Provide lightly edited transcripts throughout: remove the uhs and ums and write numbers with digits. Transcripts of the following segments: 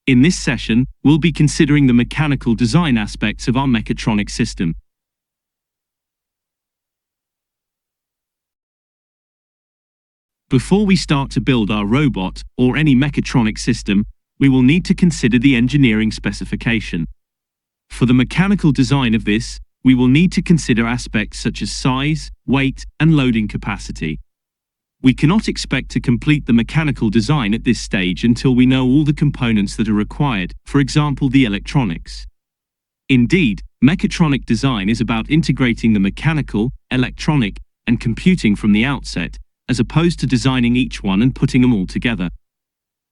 In this session, we'll be considering the mechanical design aspects of our mechatronic system. Before we start to build our robot or any mechatronic system, we will need to consider the engineering specification. For the mechanical design of this, we will need to consider aspects such as size, weight, and loading capacity. We cannot expect to complete the mechanical design at this stage until we know all the components that are required, for example the electronics. Indeed, mechatronic design is about integrating the mechanical, electronic, and computing from the outset, as opposed to designing each one and putting them all together.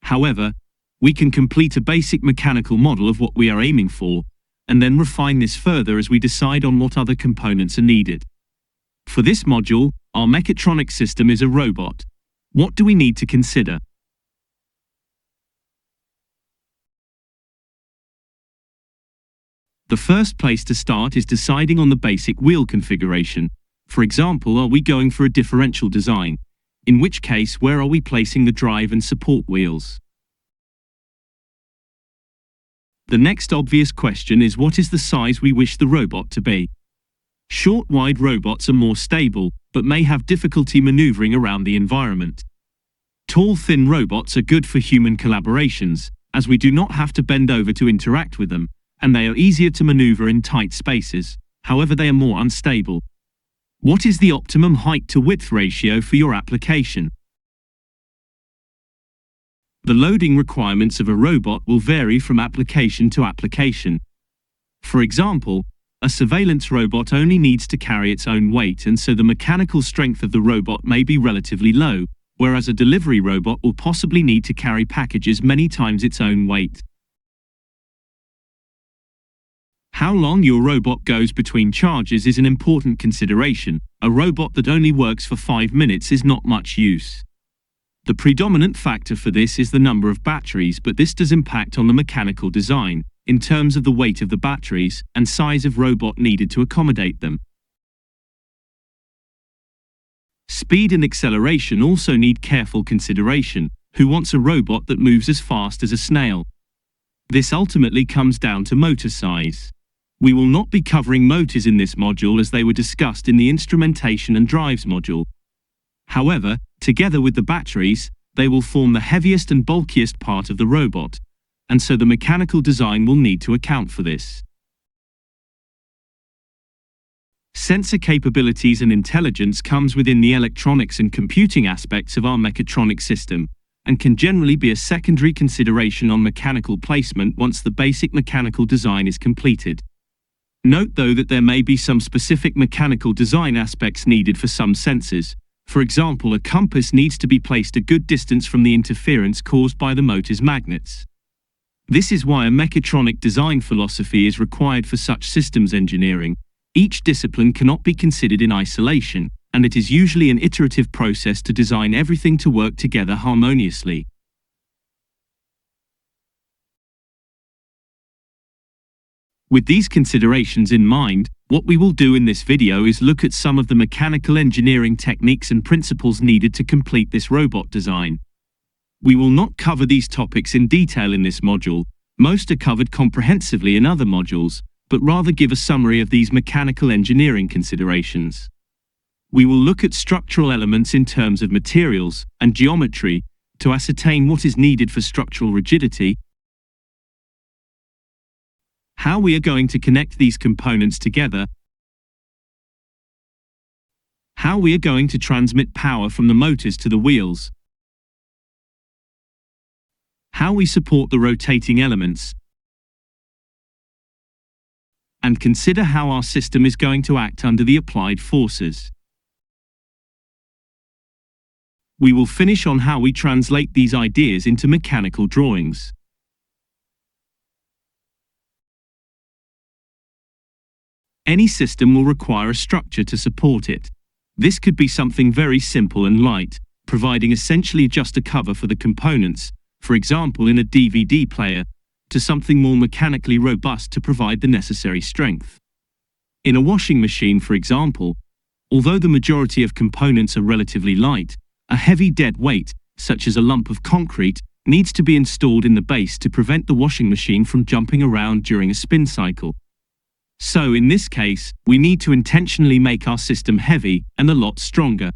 However, we can complete a basic mechanical model of what we are aiming for, and then refine this further as we decide on what other components are needed. For this module, our mechatronic system is a robot. What do we need to consider? The first place to start is deciding on the basic wheel configuration. For example, are we going for a differential design? In which case, where are we placing the drive and support wheels? The next obvious question is, what is the size we wish the robot to be? Short, wide robots are more stable, but may have difficulty maneuvering around the environment. Tall, thin robots are good for human collaborations, as we do not have to bend over to interact with them, and they are easier to maneuver in tight spaces. However, they are more unstable. What is the optimum height to width ratio for your application? The loading requirements of a robot will vary from application to application. For example, a surveillance robot only needs to carry its own weight, and so the mechanical strength of the robot may be relatively low, whereas a delivery robot will possibly need to carry packages many times its own weight. How long your robot goes between charges is an important consideration. A robot that only works for 5 minutes is not much use. The predominant factor for this is the number of batteries, but this does impact on the mechanical design, in terms of the weight of the batteries and size of robot needed to accommodate them. Speed and acceleration also need careful consideration. Who wants a robot that moves as fast as a snail? This ultimately comes down to motor size. We will not be covering motors in this module as they were discussed in the instrumentation and drives module. However, together with the batteries, they will form the heaviest and bulkiest part of the robot, and so the mechanical design will need to account for this. Sensor capabilities and intelligence comes within the electronics and computing aspects of our mechatronic system, and can generally be a secondary consideration on mechanical placement once the basic mechanical design is completed. Note though that there may be some specific mechanical design aspects needed for some sensors. For example, a compass needs to be placed a good distance from the interference caused by the motor's magnets. This is why a mechatronic design philosophy is required for such systems engineering. Each discipline cannot be considered in isolation, and it is usually an iterative process to design everything to work together harmoniously. With these considerations in mind, what we will do in this video is look at some of the mechanical engineering techniques and principles needed to complete this robot design. We will not cover these topics in detail in this module. Most are covered comprehensively in other modules, but rather give a summary of these mechanical engineering considerations. We will look at structural elements in terms of materials and geometry to ascertain what is needed for structural rigidity, how we are going to connect these components together, how we are going to transmit power from the motors to the wheels, how we support the rotating elements, and consider how our system is going to act under the applied forces. We will finish on how we translate these ideas into mechanical drawings. Any system will require a structure to support it. This could be something very simple and light, providing essentially just a cover for the components, for example in a DVD player, to something more mechanically robust to provide the necessary strength. In a washing machine, for example, although the majority of components are relatively light, a heavy dead weight, such as a lump of concrete, needs to be installed in the base to prevent the washing machine from jumping around during a spin cycle. So in this case, we need to intentionally make our system heavy and a lot stronger.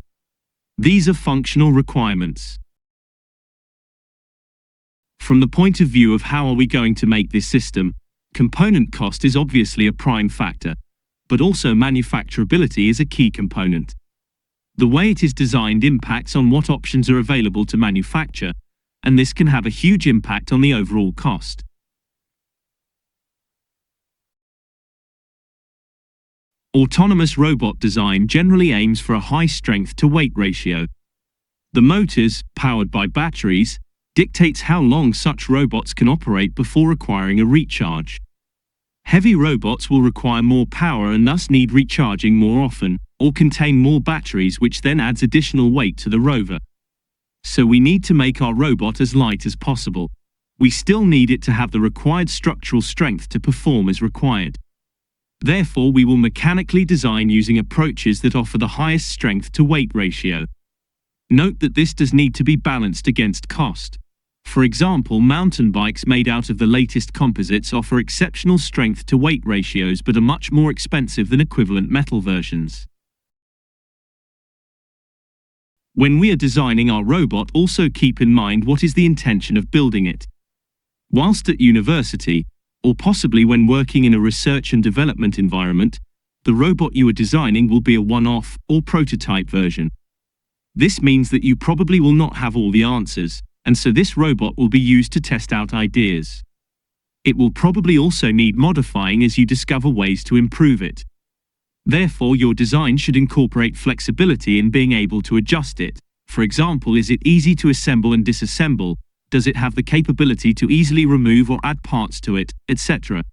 These are functional requirements. From the point of view of how are we going to make this system, component cost is obviously a prime factor, but also manufacturability is a key component. The way it is designed impacts on what options are available to manufacture, and this can have a huge impact on the overall cost. Autonomous robot design generally aims for a high strength-to-weight ratio. The motors, powered by batteries, dictates how long such robots can operate before requiring a recharge. Heavy robots will require more power and thus need recharging more often, or contain more batteries, which then adds additional weight to the rover. So we need to make our robot as light as possible. We still need it to have the required structural strength to perform as required. Therefore, we will mechanically design using approaches that offer the highest strength-to-weight ratio. Note that this does need to be balanced against cost. For example, mountain bikes made out of the latest composites offer exceptional strength-to-weight ratios but are much more expensive than equivalent metal versions. When we are designing our robot, also keep in mind what is the intention of building it. Whilst at university, or possibly when working in a research and development environment, the robot you are designing will be a one-off or prototype version. This means that you probably will not have all the answers, and so this robot will be used to test out ideas. It will probably also need modifying as you discover ways to improve it. Therefore, your design should incorporate flexibility in being able to adjust it. For example, is it easy to assemble and disassemble? Does it have the capability to easily remove or add parts to it, etc.?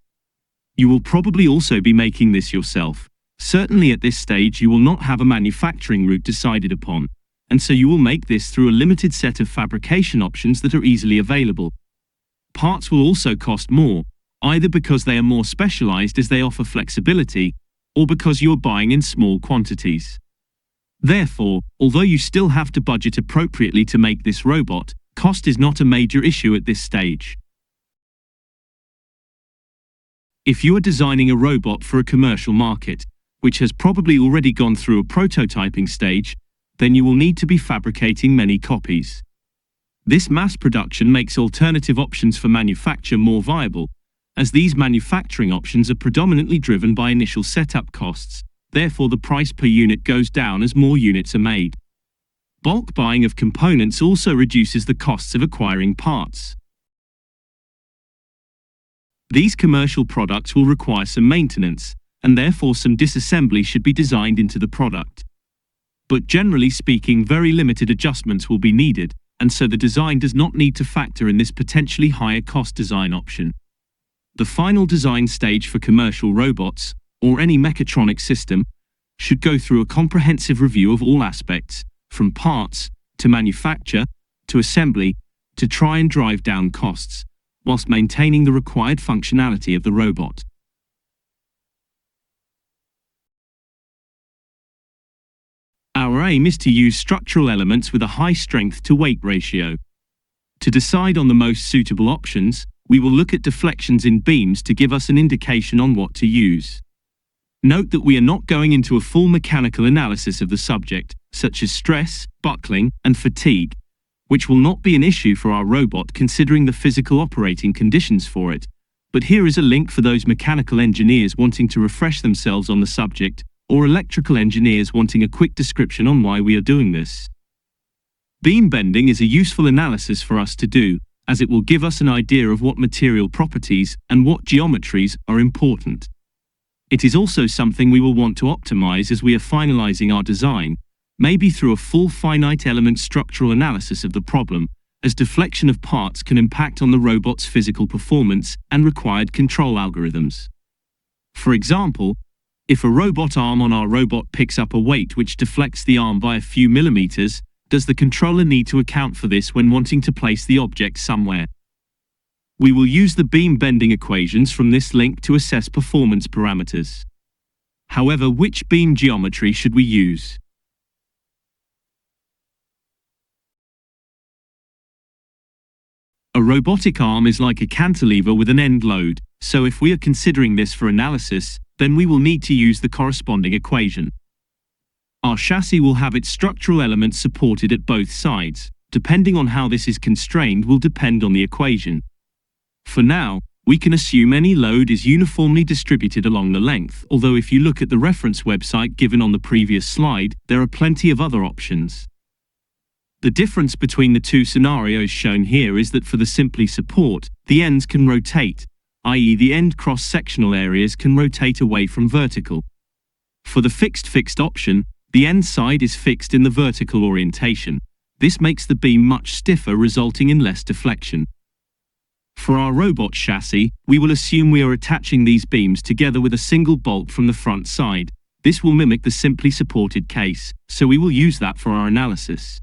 You will probably also be making this yourself. Certainly at this stage you will not have a manufacturing route decided upon, and so you will make this through a limited set of fabrication options that are easily available. Parts will also cost more, either because they are more specialized as they offer flexibility, or because you are buying in small quantities. Therefore, although you still have to budget appropriately to make this robot, cost is not a major issue at this stage. If you are designing a robot for a commercial market, which has probably already gone through a prototyping stage, then you will need to be fabricating many copies. This mass production makes alternative options for manufacture more viable, as these manufacturing options are predominantly driven by initial setup costs. Therefore, the price per unit goes down as more units are made. Bulk buying of components also reduces the costs of acquiring parts. These commercial products will require some maintenance, and therefore some disassembly should be designed into the product. But generally speaking, very limited adjustments will be needed, and so the design does not need to factor in this potentially higher cost design option. The final design stage for commercial robots, or any mechatronic system, should go through a comprehensive review of all aspects, from parts, to manufacture, to assembly, to try and drive down costs, whilst maintaining the required functionality of the robot. Our aim is to use structural elements with a high strength-to-weight ratio. To decide on the most suitable options, we will look at deflections in beams to give us an indication on what to use. Note that we are not going into a full mechanical analysis of the subject, such as stress, buckling, and fatigue, which will not be an issue for our robot considering the physical operating conditions for it. But here is a link for those mechanical engineers wanting to refresh themselves on the subject, or electrical engineers wanting a quick description on why we are doing this. Beam bending is a useful analysis for us to do, as it will give us an idea of what material properties and what geometries are important. It is also something we will want to optimize as we are finalizing our design, maybe through a full finite element structural analysis of the problem, as deflection of parts can impact on the robot's physical performance and required control algorithms. For example, if a robot arm on our robot picks up a weight which deflects the arm by a few millimeters, does the controller need to account for this when wanting to place the object somewhere? We will use the beam bending equations from this link to assess performance parameters. However, which beam geometry should we use? A robotic arm is like a cantilever with an end load, so if we are considering this for analysis, then we will need to use the corresponding equation. Our chassis will have its structural elements supported at both sides. Depending on how this is constrained will depend on the equation. For now, we can assume any load is uniformly distributed along the length, although if you look at the reference website given on the previous slide, there are plenty of other options. The difference between the two scenarios shown here is that for the simply support, the ends can rotate, i.e. the end cross-sectional areas can rotate away from vertical. For the fixed option, the end side is fixed in the vertical orientation. This makes the beam much stiffer, resulting in less deflection. For our robot chassis, we will assume we are attaching these beams together with a single bolt from the front side. This will mimic the simply supported case, so we will use that for our analysis.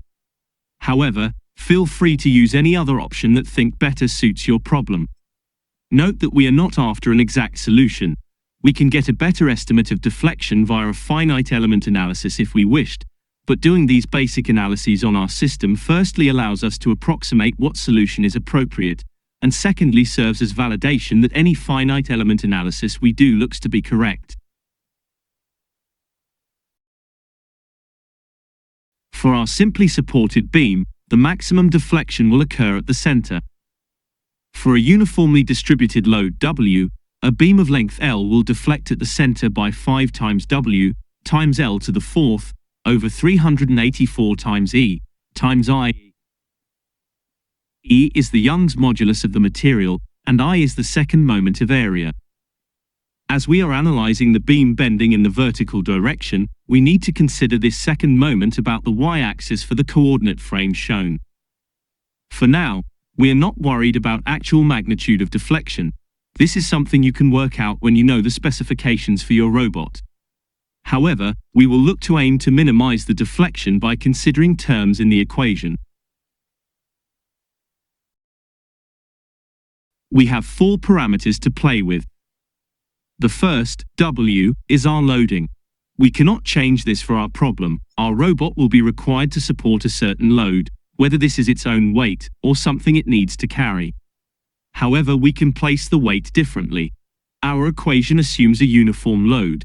However, feel free to use any other option that think better suits your problem. Note that we are not after an exact solution. We can get a better estimate of deflection via a finite element analysis if we wished, but doing these basic analyses on our system firstly allows us to approximate what solution is appropriate, and secondly serves as validation that any finite element analysis we do looks to be correct. For our simply supported beam, the maximum deflection will occur at the center. For a uniformly distributed load W, a beam of length L will deflect at the center by 5 times W times L to the fourth over 384 times E times I. E is the Young's modulus of the material, and I is the second moment of area. As we are analyzing the beam bending in the vertical direction, we need to consider this second moment about the y-axis for the coordinate frame shown. For now, we are not worried about actual magnitude of deflection. This is something you can work out when you know the specifications for your robot. However, we will look to aim to minimize the deflection by considering terms in the equation. We have 4 parameters to play with. The first, W, is our loading. We cannot change this for our problem. Our robot will be required to support a certain load, whether this is its own weight or something it needs to carry. However, we can place the weight differently. Our equation assumes a uniform load.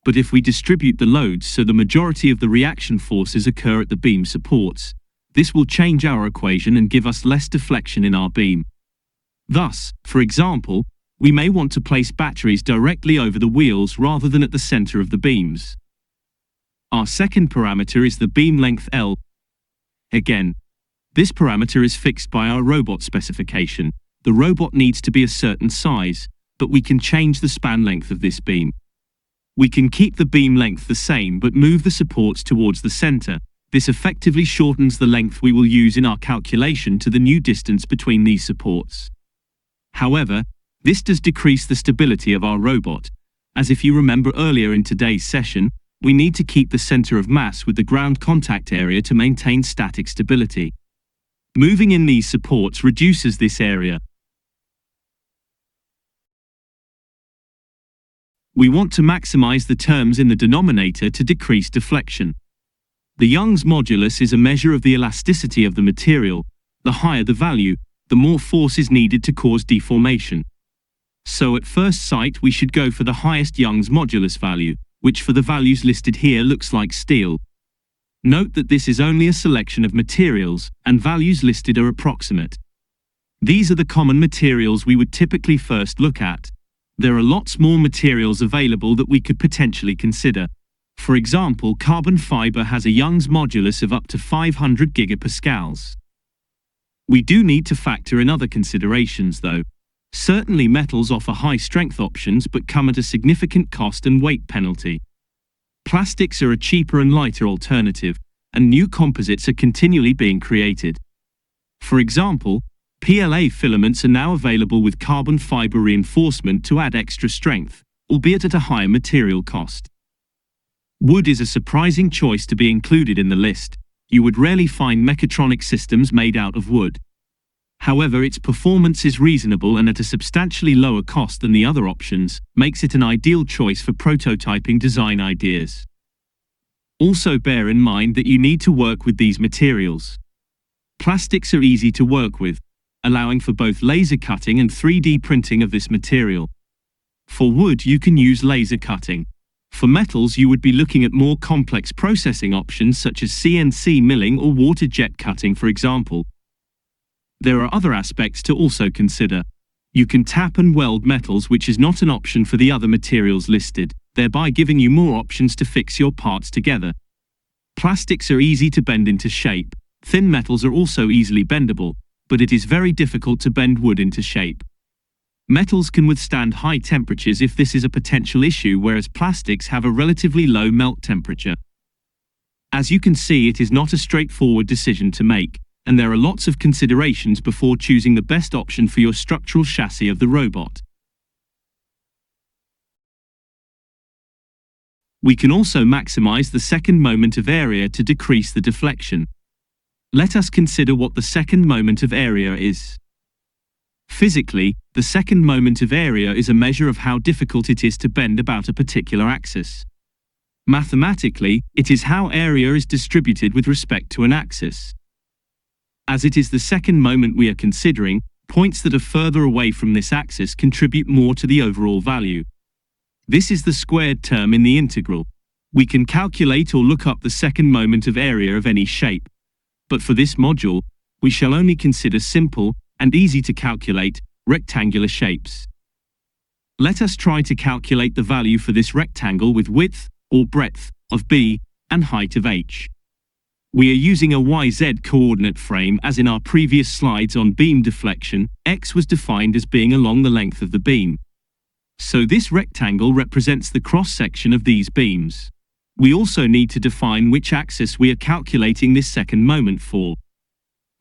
But if we distribute the loads so the majority of the reaction forces occur at the beam supports, this will change our equation and give us less deflection in our beam. Thus, for example, we may want to place batteries directly over the wheels rather than at the center of the beams. Our second parameter is the beam length L. Again, this parameter is fixed by our robot specification. The robot needs to be a certain size, but we can change the span length of this beam. We can keep the beam length the same but move the supports towards the center. This effectively shortens the length we will use in our calculation to the new distance between these supports. However, this does decrease the stability of our robot, as if you remember earlier in today's session, we need to keep the center of mass with the ground contact area to maintain static stability. Moving in these supports reduces this area. We want to maximize the terms in the denominator to decrease deflection. The Young's modulus is a measure of the elasticity of the material. The higher the value, the more force is needed to cause deformation. So at first sight we should go for the highest Young's modulus value, which for the values listed here looks like steel. Note that this is only a selection of materials, and values listed are approximate. These are the common materials we would typically first look at. There are lots more materials available that we could potentially consider. For example, carbon fiber has a Young's modulus of up to 500 gigapascals. We do need to factor in other considerations though. Certainly metals offer high strength options but come at a significant cost and weight penalty. Plastics are a cheaper and lighter alternative, and new composites are continually being created. For example, PLA filaments are now available with carbon fiber reinforcement to add extra strength, albeit at a higher material cost. Wood is a surprising choice to be included in the list. You would rarely find mechatronic systems made out of wood. However, its performance is reasonable and at a substantially lower cost than the other options, makes it an ideal choice for prototyping design ideas. Also bear in mind that you need to work with these materials. Plastics are easy to work with. allowing for both laser cutting and 3D printing of this material. For wood, you can use laser cutting. For metals, you would be looking at more complex processing options such as CNC milling or water jet cutting, for example. There are other aspects to also consider. You can tap and weld metals, which is not an option for the other materials listed, thereby giving you more options to fix your parts together. Plastics are easy to bend into shape. Thin metals are also easily bendable, but it is very difficult to bend wood into shape. Metals can withstand high temperatures if this is a potential issue, whereas plastics have a relatively low melt temperature. As you can see, it is not a straightforward decision to make, and there are lots of considerations before choosing the best option for your structural chassis of the robot. We can also maximize the second moment of area to decrease the deflection. Let us consider what the second moment of area is. Physically, the second moment of area is a measure of how difficult it is to bend about a particular axis. Mathematically, it is how area is distributed with respect to an axis. As it is the second moment we are considering, points that are further away from this axis contribute more to the overall value. This is the squared term in the integral. We can calculate or look up the second moment of area of any shape. But for this module, we shall only consider simple and easy to calculate rectangular shapes. Let us try to calculate the value for this rectangle with width or breadth of b and height of h. We are using a YZ coordinate frame. As in our previous slides on beam deflection, x was defined as being along the length of the beam. So this rectangle represents the cross-section of these beams. We also need to define which axis we are calculating this second moment for.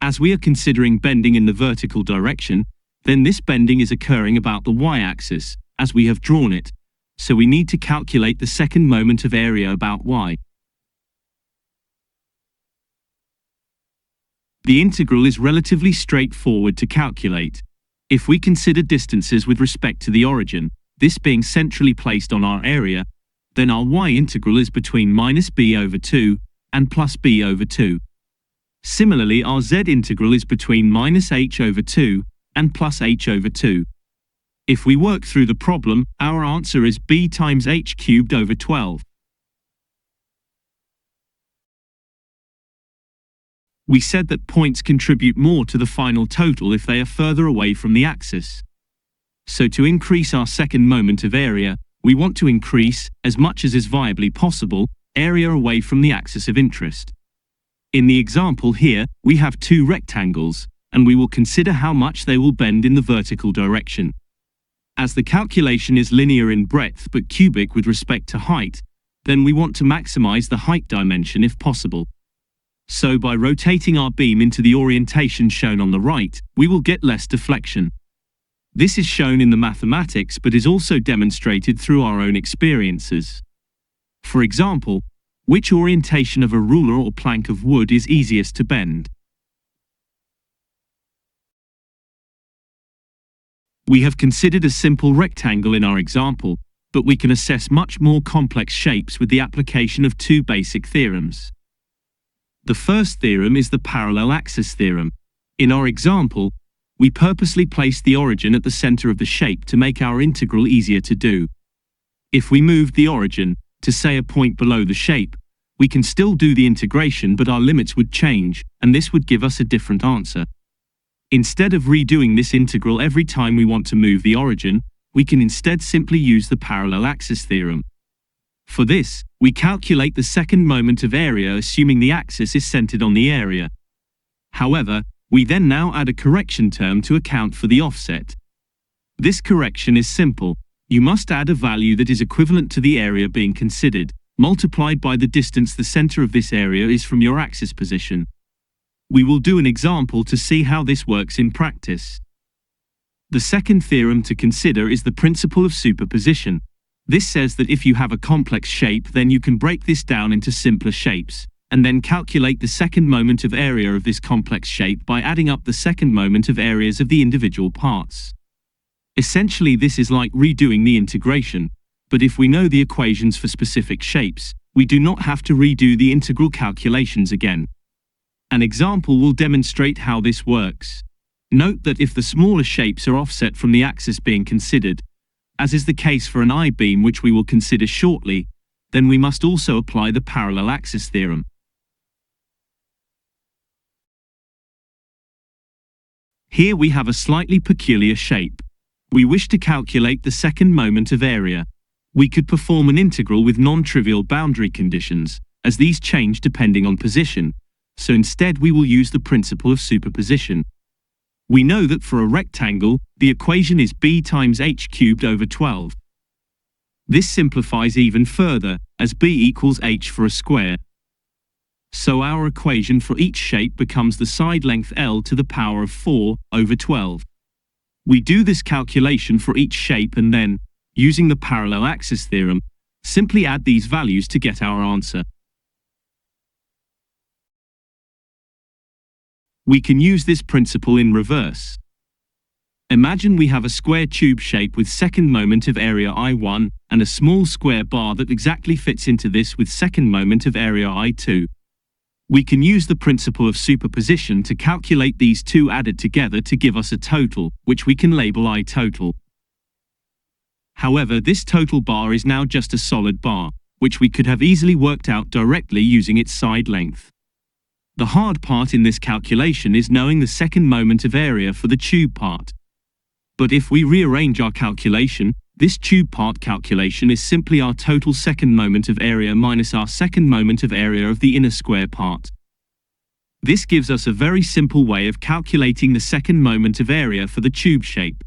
As we are considering bending in the vertical direction, then this bending is occurring about the y-axis, as we have drawn it, so we need to calculate the second moment of area about y. The integral is relatively straightforward to calculate. If we consider distances with respect to the origin, this being centrally placed on our area, then our y integral is between minus b over 2 and plus b over 2. Similarly, our z integral is between minus h over 2 and plus h over 2. If we work through the problem, our answer is b times h cubed over 12. We said that points contribute more to the final total if they are further away from the axis. So to increase our second moment of area, we want to increase, as much as is viably possible, area away from the axis of interest. In the example here, we have two rectangles, and we will consider how much they will bend in the vertical direction. As the calculation is linear in breadth but cubic with respect to height, then we want to maximize the height dimension if possible. So by rotating our beam into the orientation shown on the right, we will get less deflection. This is shown in the mathematics but is also demonstrated through our own experiences. For example, which orientation of a ruler or plank of wood is easiest to bend? We have considered a simple rectangle in our example, but we can assess much more complex shapes with the application of two basic theorems. The first theorem is the parallel axis theorem. In our example, we purposely placed the origin at the center of the shape to make our integral easier to do. If we moved the origin to, say, a point below the shape, we can still do the integration, but our limits would change, and this would give us a different answer. Instead of redoing this integral every time we want to move the origin, we can instead simply use the parallel axis theorem. For this, we calculate the second moment of area assuming the axis is centered on the area. However, we then now add a correction term to account for the offset. This correction is simple. You must add a value that is equivalent to the area being considered, multiplied by the distance the center of this area is from your axis position. We will do an example to see how this works in practice. The second theorem to consider is the principle of superposition. This says that if you have a complex shape, then you can break this down into simpler shapes, and then calculate the second moment of area of this complex shape by adding up the second moment of areas of the individual parts. Essentially, this is like redoing the integration, but if we know the equations for specific shapes, we do not have to redo the integral calculations again. An example will demonstrate how this works. Note that if the smaller shapes are offset from the axis being considered, as is the case for an I-beam which we will consider shortly, then we must also apply the parallel axis theorem. Here we have a slightly peculiar shape. We wish to calculate the second moment of area. We could perform an integral with non-trivial boundary conditions, as these change depending on position, so instead we will use the principle of superposition. We know that for a rectangle, the equation is b times h cubed over 12. This simplifies even further, as b equals h for a square. So our equation for each shape becomes the side length L to the power of 4 over 12. We do this calculation for each shape and then, using the parallel axis theorem, simply add these values to get our answer. We can use this principle in reverse. Imagine we have a square tube shape with second moment of area I1 and a small square bar that exactly fits into this with second moment of area I2. We can use the principle of superposition to calculate these two added together to give us a total, which we can label I total. However, this total bar is now just a solid bar, which we could have easily worked out directly using its side length. The hard part in this calculation is knowing the second moment of area for the tube part. But if we rearrange our calculation, this tube part calculation is simply our total second moment of area minus our second moment of area of the inner square part. This gives us a very simple way of calculating the second moment of area for the tube shape.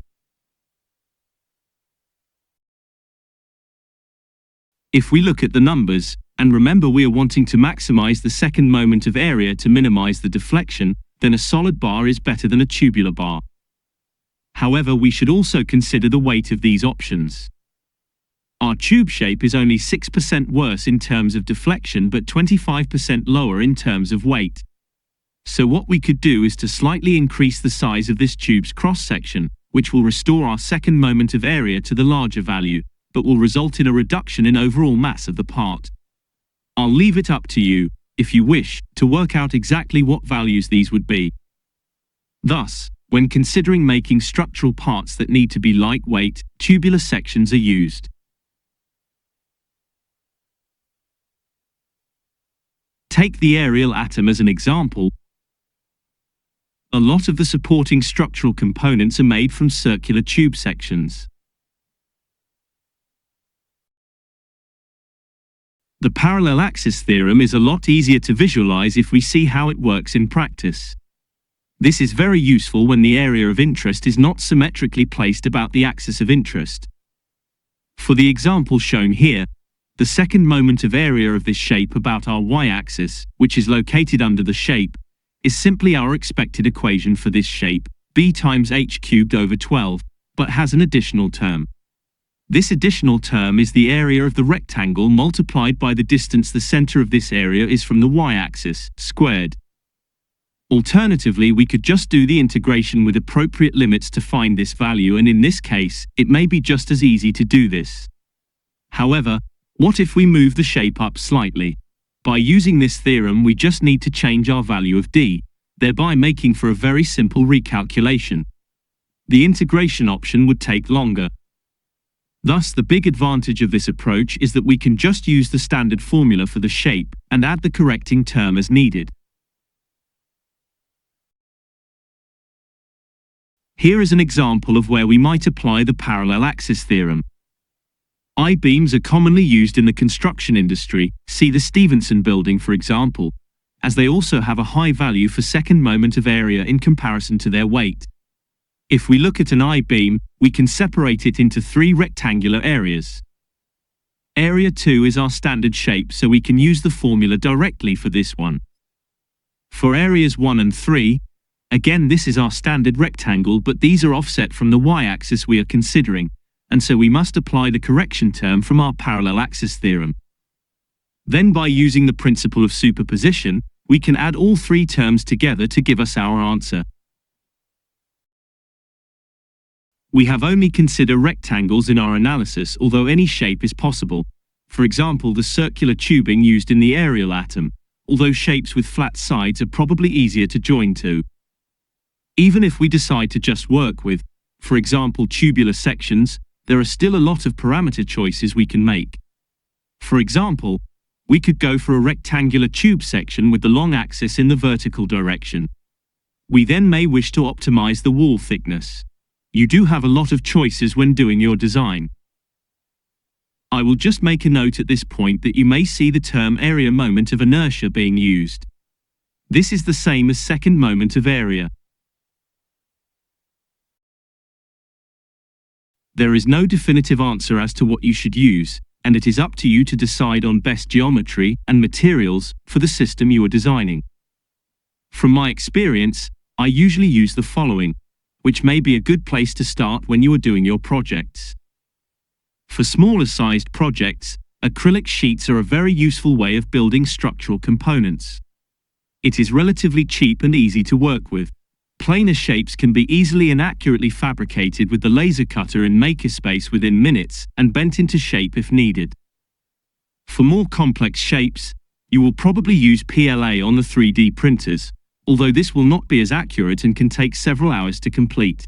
If we look at the numbers, and remember we are wanting to maximize the second moment of area to minimize the deflection, then a solid bar is better than a tubular bar. However, we should also consider the weight of these options. Our tube shape is only 6% worse in terms of deflection but 25% lower in terms of weight. So what we could do is to slightly increase the size of this tube's cross-section, which will restore our second moment of area to the larger value, but will result in a reduction in overall mass of the part. I'll leave it up to you, if you wish, to work out exactly what values these would be. Thus, when considering making structural parts that need to be lightweight, tubular sections are used. Take the aerial atom as an example. A lot of the supporting structural components are made from circular tube sections. The parallel axis theorem is a lot easier to visualize if we see how it works in practice. This is very useful when the area of interest is not symmetrically placed about the axis of interest. For the example shown here, the second moment of area of this shape about our y-axis, which is located under the shape, is simply our expected equation for this shape, b times h cubed over 12, but has an additional term. This additional term is the area of the rectangle multiplied by the distance the center of this area is from the y-axis, squared. Alternatively, we could just do the integration with appropriate limits to find this value, and in this case, it may be just as easy to do this. However, what if we move the shape up slightly? By using this theorem, we just need to change our value of d, thereby making for a very simple recalculation. The integration option would take longer. Thus, the big advantage of this approach is that we can just use the standard formula for the shape and add the correcting term as needed. Here is an example of where we might apply the parallel axis theorem. I-beams are commonly used in the construction industry, see the Stevenson building for example, as they also have a high value for second moment of area in comparison to their weight. If we look at an I-beam, we can separate it into three rectangular areas. Area 2 is our standard shape, so we can use the formula directly for this one. For areas 1 and 3, again this is our standard rectangle, but these are offset from the y-axis we are considering, and so we must apply the correction term from our parallel axis theorem. Then by using the principle of superposition, we can add all three terms together to give us our answer. We have only considered rectangles in our analysis, although any shape is possible. For example, the circular tubing used in the aerial atom, although shapes with flat sides are probably easier to join to. Even if we decide to just work with, for example, tubular sections, there are still a lot of parameter choices we can make. For example, we could go for a rectangular tube section with the long axis in the vertical direction. We then may wish to optimize the wall thickness. You do have a lot of choices when doing your design. I will just make a note at this point that you may see the term area moment of inertia being used. This is the same as second moment of area. There is no definitive answer as to what you should use, and it is up to you to decide on best geometry and materials for the system you are designing. From my experience, I usually use the following, which may be a good place to start when you are doing your projects. For smaller sized projects, acrylic sheets are a very useful way of building structural components. It is relatively cheap and easy to work with. Planar shapes can be easily and accurately fabricated with the laser cutter in MakerSpace within minutes and bent into shape if needed. For more complex shapes, you will probably use PLA on the 3D printers, although this will not be as accurate and can take several hours to complete.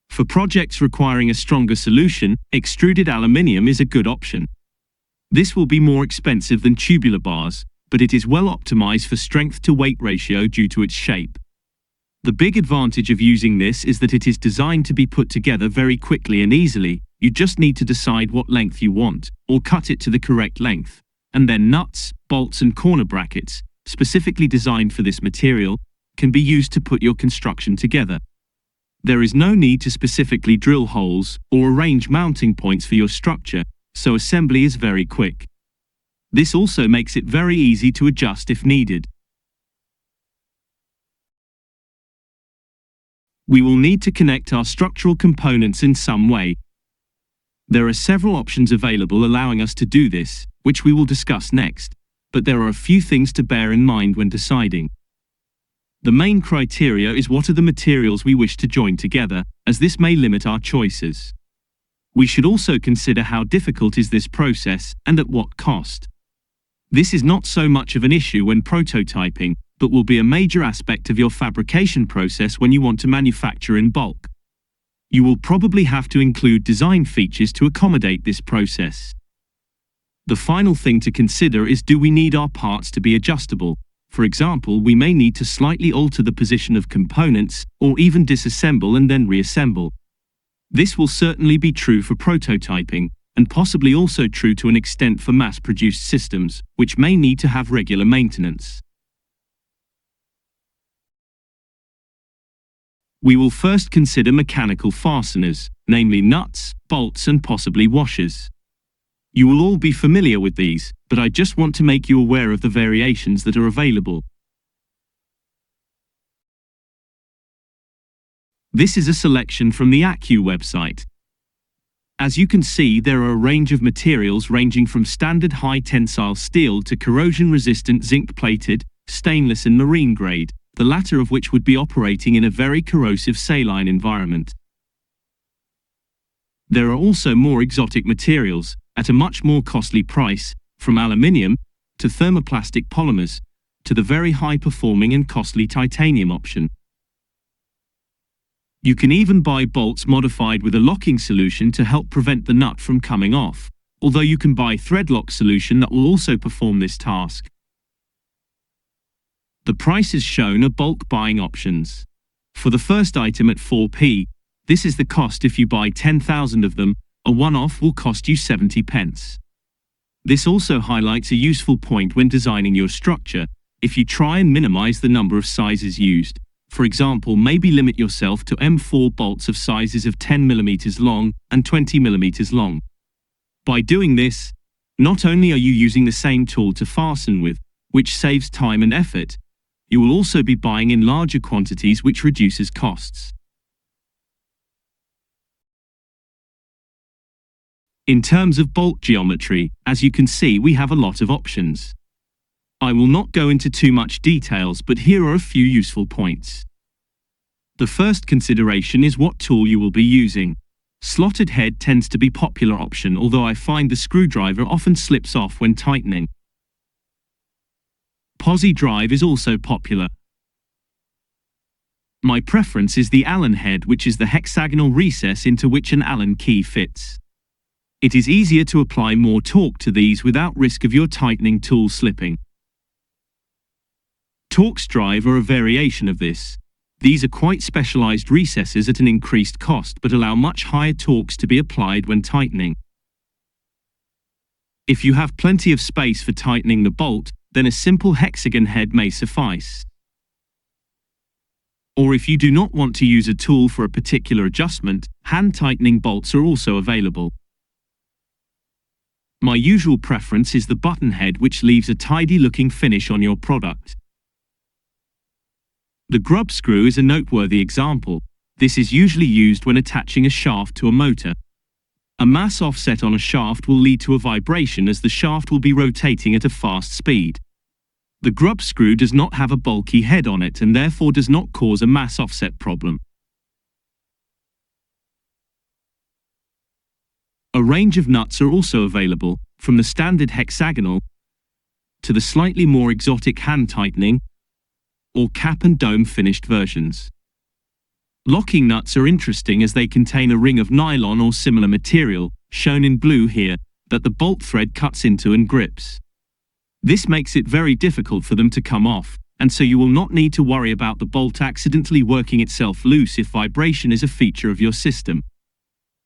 For projects requiring a stronger solution, extruded aluminium is a good option. This will be more expensive than tubular bars, but it is well optimized for strength-to-weight ratio due to its shape. The big advantage of using this is that it is designed to be put together very quickly and easily. You just need to decide what length you want, or cut it to the correct length, and then nuts, bolts and corner brackets, specifically designed for this material, can be used to put your construction together. There is no need to specifically drill holes or arrange mounting points for your structure, so assembly is very quick. This also makes it very easy to adjust if needed. We will need to connect our structural components in some way. There are several options available allowing us to do this, which we will discuss next, but there are a few things to bear in mind when deciding. The main criteria is what are the materials we wish to join together, as this may limit our choices. We should also consider how difficult is this process and at what cost. This is not so much of an issue when prototyping, but will be a major aspect of your fabrication process when you want to manufacture in bulk. You will probably have to include design features to accommodate this process. The final thing to consider is, do we need our parts to be adjustable? For example, we may need to slightly alter the position of components, or even disassemble and then reassemble. This will certainly be true for prototyping, and possibly also true to an extent for mass-produced systems, which may need to have regular maintenance. We will first consider mechanical fasteners, namely nuts, bolts and possibly washers. You will all be familiar with these, but I just want to make you aware of the variations that are available. This is a selection from the ACU website. As you can see, there are a range of materials ranging from standard high tensile steel to corrosion-resistant zinc-plated, stainless and marine grade, the latter of which would be operating in a very corrosive saline environment. There are also more exotic materials, at a much more costly price, from aluminium to thermoplastic polymers, to the very high-performing and costly titanium option. You can even buy bolts modified with a locking solution to help prevent the nut from coming off, although you can buy threadlock solution that will also perform this task. The prices shown are bulk buying options. For the first item at 4p, this is the cost if you buy 10,000 of them. A one-off will cost you 70 pence. This also highlights a useful point when designing your structure. If you try and minimize the number of sizes used, for example, maybe limit yourself to M4 bolts of sizes of 10 mm long and 20 mm long. By doing this, not only are you using the same tool to fasten with, which saves time and effort, you will also be buying in larger quantities, which reduces costs. In terms of bolt geometry, as you can see, we have a lot of options. I will not go into too much details, but here are a few useful points. The first consideration is what tool you will be using. Slotted head tends to be a popular option, although I find the screwdriver often slips off when tightening. Posi drive is also popular. My preference is the Allen head, which is the hexagonal recess into which an Allen key fits. It is easier to apply more torque to these without risk of your tightening tool slipping. Torx drive are a variation of this. These are quite specialized recesses at an increased cost but allow much higher torques to be applied when tightening. If you have plenty of space for tightening the bolt, then a simple hexagon head may suffice. Or if you do not want to use a tool for a particular adjustment, hand tightening bolts are also available. My usual preference is the button head, which leaves a tidy looking finish on your product. The grub screw is a noteworthy example. This is usually used when attaching a shaft to a motor. A mass offset on a shaft will lead to a vibration as the shaft will be rotating at a fast speed. The grub screw does not have a bulky head on it and therefore does not cause a mass offset problem. A range of nuts are also available, from the standard hexagonal to the slightly more exotic hand tightening or cap and dome finished versions. Locking nuts are interesting as they contain a ring of nylon or similar material, shown in blue here, that the bolt thread cuts into and grips. This makes it very difficult for them to come off, and so you will not need to worry about the bolt accidentally working itself loose if vibration is a feature of your system.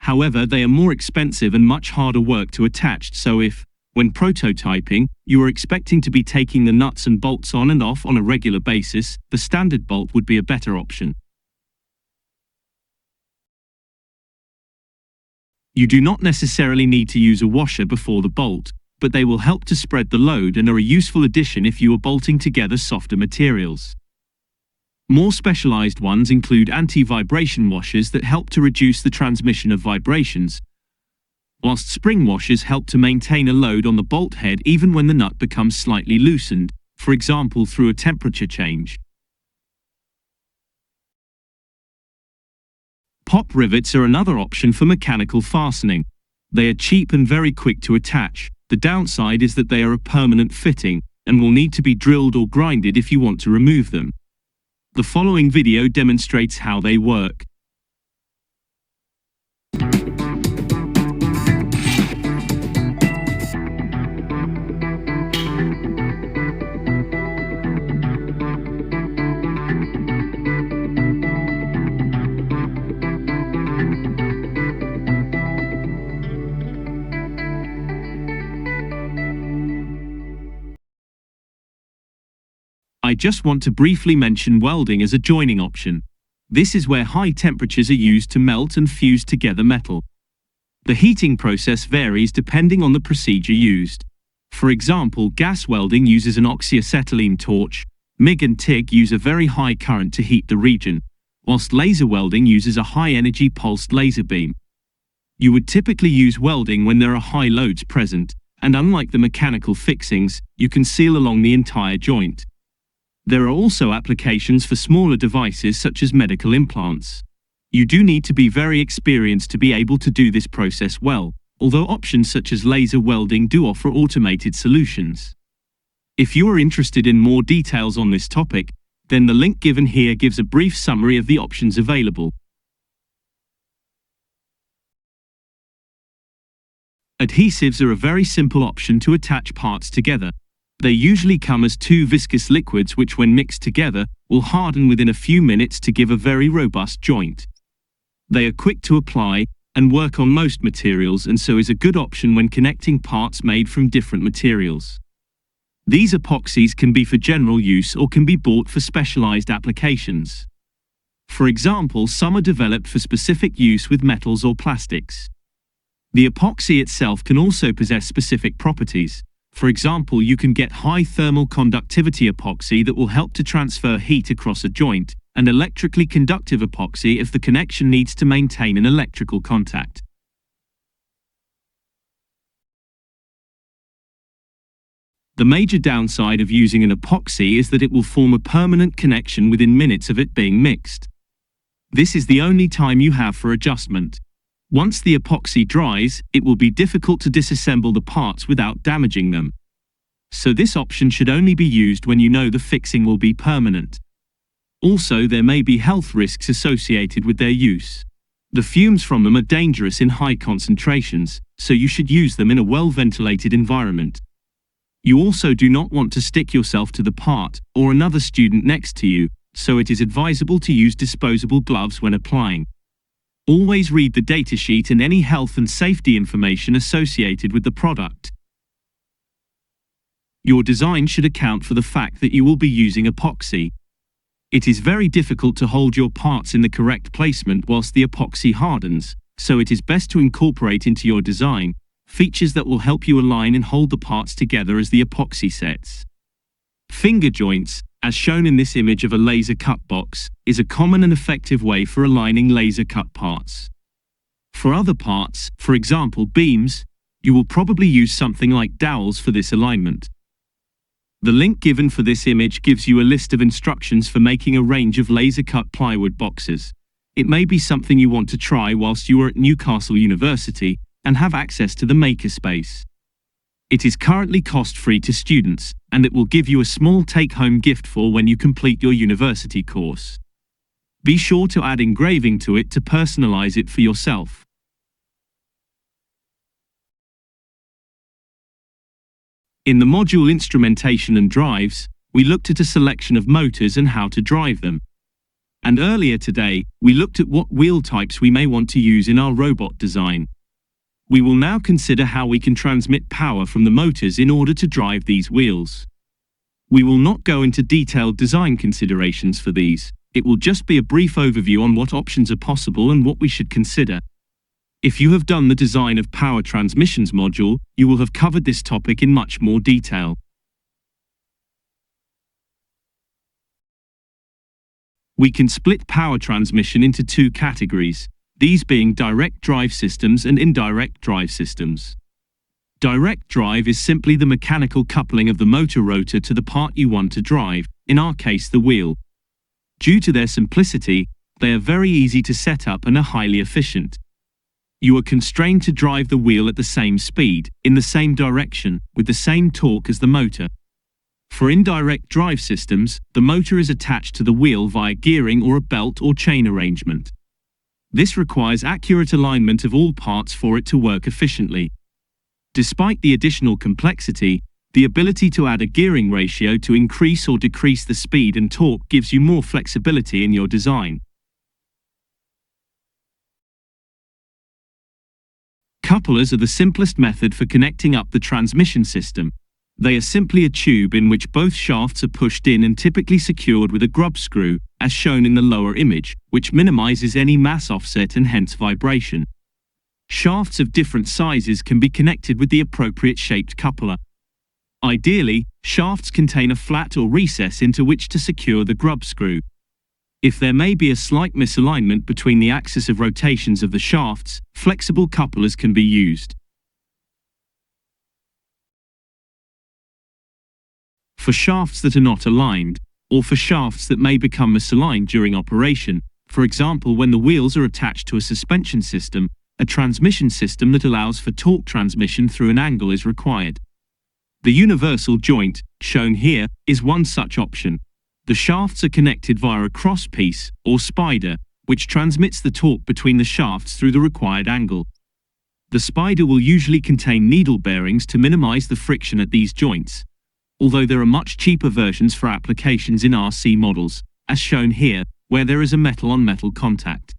However, they are more expensive and much harder work to attach, so if, when prototyping, you are expecting to be taking the nuts and bolts on and off on a regular basis, the standard bolt would be a better option. You do not necessarily need to use a washer before the bolt, but they will help to spread the load and are a useful addition if you are bolting together softer materials. More specialized ones include anti-vibration washers that help to reduce the transmission of vibrations, whilst spring washers help to maintain a load on the bolt head even when the nut becomes slightly loosened, for example through a temperature change. Pop rivets are another option for mechanical fastening. They are cheap and very quick to attach. The downside is that they are a permanent fitting and will need to be drilled or grinded if you want to remove them. The following video demonstrates how they work. I just want to briefly mention welding as a joining option. This is where high temperatures are used to melt and fuse together metal. The heating process varies depending on the procedure used. For example, gas welding uses an oxyacetylene torch. MIG and TIG use a very high current to heat the region, whilst laser welding uses a high-energy pulsed laser beam. You would typically use welding when there are high loads present, and unlike the mechanical fixings, you can seal along the entire joint. There are also applications for smaller devices such as medical implants. You do need to be very experienced to be able to do this process well, although options such as laser welding do offer automated solutions. If you are interested in more details on this topic, then the link given here gives a brief summary of the options available. Adhesives are a very simple option to attach parts together. They usually come as two viscous liquids which when mixed together, will harden within a few minutes to give a very robust joint. They are quick to apply, and work on most materials and so is a good option when connecting parts made from different materials. These epoxies can be for general use or can be bought for specialized applications. For example, some are developed for specific use with metals or plastics. The epoxy itself can also possess specific properties. For example, you can get high thermal conductivity epoxy that will help to transfer heat across a joint, and electrically conductive epoxy if the connection needs to maintain an electrical contact. The major downside of using an epoxy is that it will form a permanent connection within minutes of it being mixed. This is the only time you have for adjustment. Once the epoxy dries, it will be difficult to disassemble the parts without damaging them. So this option should only be used when you know the fixing will be permanent. Also, there may be health risks associated with their use. The fumes from them are dangerous in high concentrations, so you should use them in a well-ventilated environment. You also do not want to stick yourself to the part or another student next to you, so it is advisable to use disposable gloves when applying. Always read the datasheet and any health and safety information associated with the product. Your design should account for the fact that you will be using epoxy. It is very difficult to hold your parts in the correct placement whilst the epoxy hardens, so it is best to incorporate into your design features that will help you align and hold the parts together as the epoxy sets. Finger joints, as shown in this image of a laser cut box, is a common and effective way for aligning laser cut parts. For other parts, for example beams, you will probably use something like dowels for this alignment. The link given for this image gives you a list of instructions for making a range of laser-cut plywood boxes. It may be something you want to try whilst you are at Newcastle University and have access to the makerspace. It is currently cost-free to students, and it will give you a small take-home gift for when you complete your university course. Be sure to add engraving to it to personalize it for yourself. In the module Instrumentation and Drives, we looked at a selection of motors and how to drive them. And earlier today, we looked at what wheel types we may want to use in our robot design. We will now consider how we can transmit power from the motors in order to drive these wheels. We will not go into detailed design considerations for these. It will just be a brief overview on what options are possible and what we should consider. If you have done the design of power transmissions module, you will have covered this topic in much more detail. We can split power transmission into two categories, these being direct drive systems and indirect drive systems. Direct drive is simply the mechanical coupling of the motor rotor to the part you want to drive, in our case the wheel. Due to their simplicity, they are very easy to set up and are highly efficient. You are constrained to drive the wheel at the same speed, in the same direction, with the same torque as the motor. For indirect drive systems, the motor is attached to the wheel via gearing or a belt or chain arrangement. This requires accurate alignment of all parts for it to work efficiently. Despite the additional complexity, the ability to add a gearing ratio to increase or decrease the speed and torque gives you more flexibility in your design. Couplers are the simplest method for connecting up the transmission system. They are simply a tube in which both shafts are pushed in and typically secured with a grub screw, as shown in the lower image, which minimizes any mass offset and hence vibration. Shafts of different sizes can be connected with the appropriate shaped coupler. Ideally, shafts contain a flat or recess into which to secure the grub screw. If there may be a slight misalignment between the axis of rotations of the shafts, flexible couplers can be used. For shafts that are not aligned, or for shafts that may become misaligned during operation, for example when the wheels are attached to a suspension system, a transmission system that allows for torque transmission through an angle is required. The universal joint, shown here, is one such option. The shafts are connected via a crosspiece, or spider, which transmits the torque between the shafts through the required angle. The spider will usually contain needle bearings to minimize the friction at these joints, although there are much cheaper versions for applications in RC models, as shown here, where there is a metal-on-metal contact.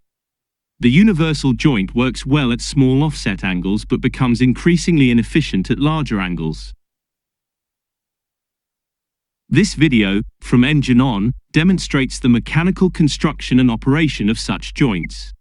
The universal joint works well at small offset angles but becomes increasingly inefficient at larger angles. This video, from Engine On, demonstrates the mechanical construction and operation of such joints.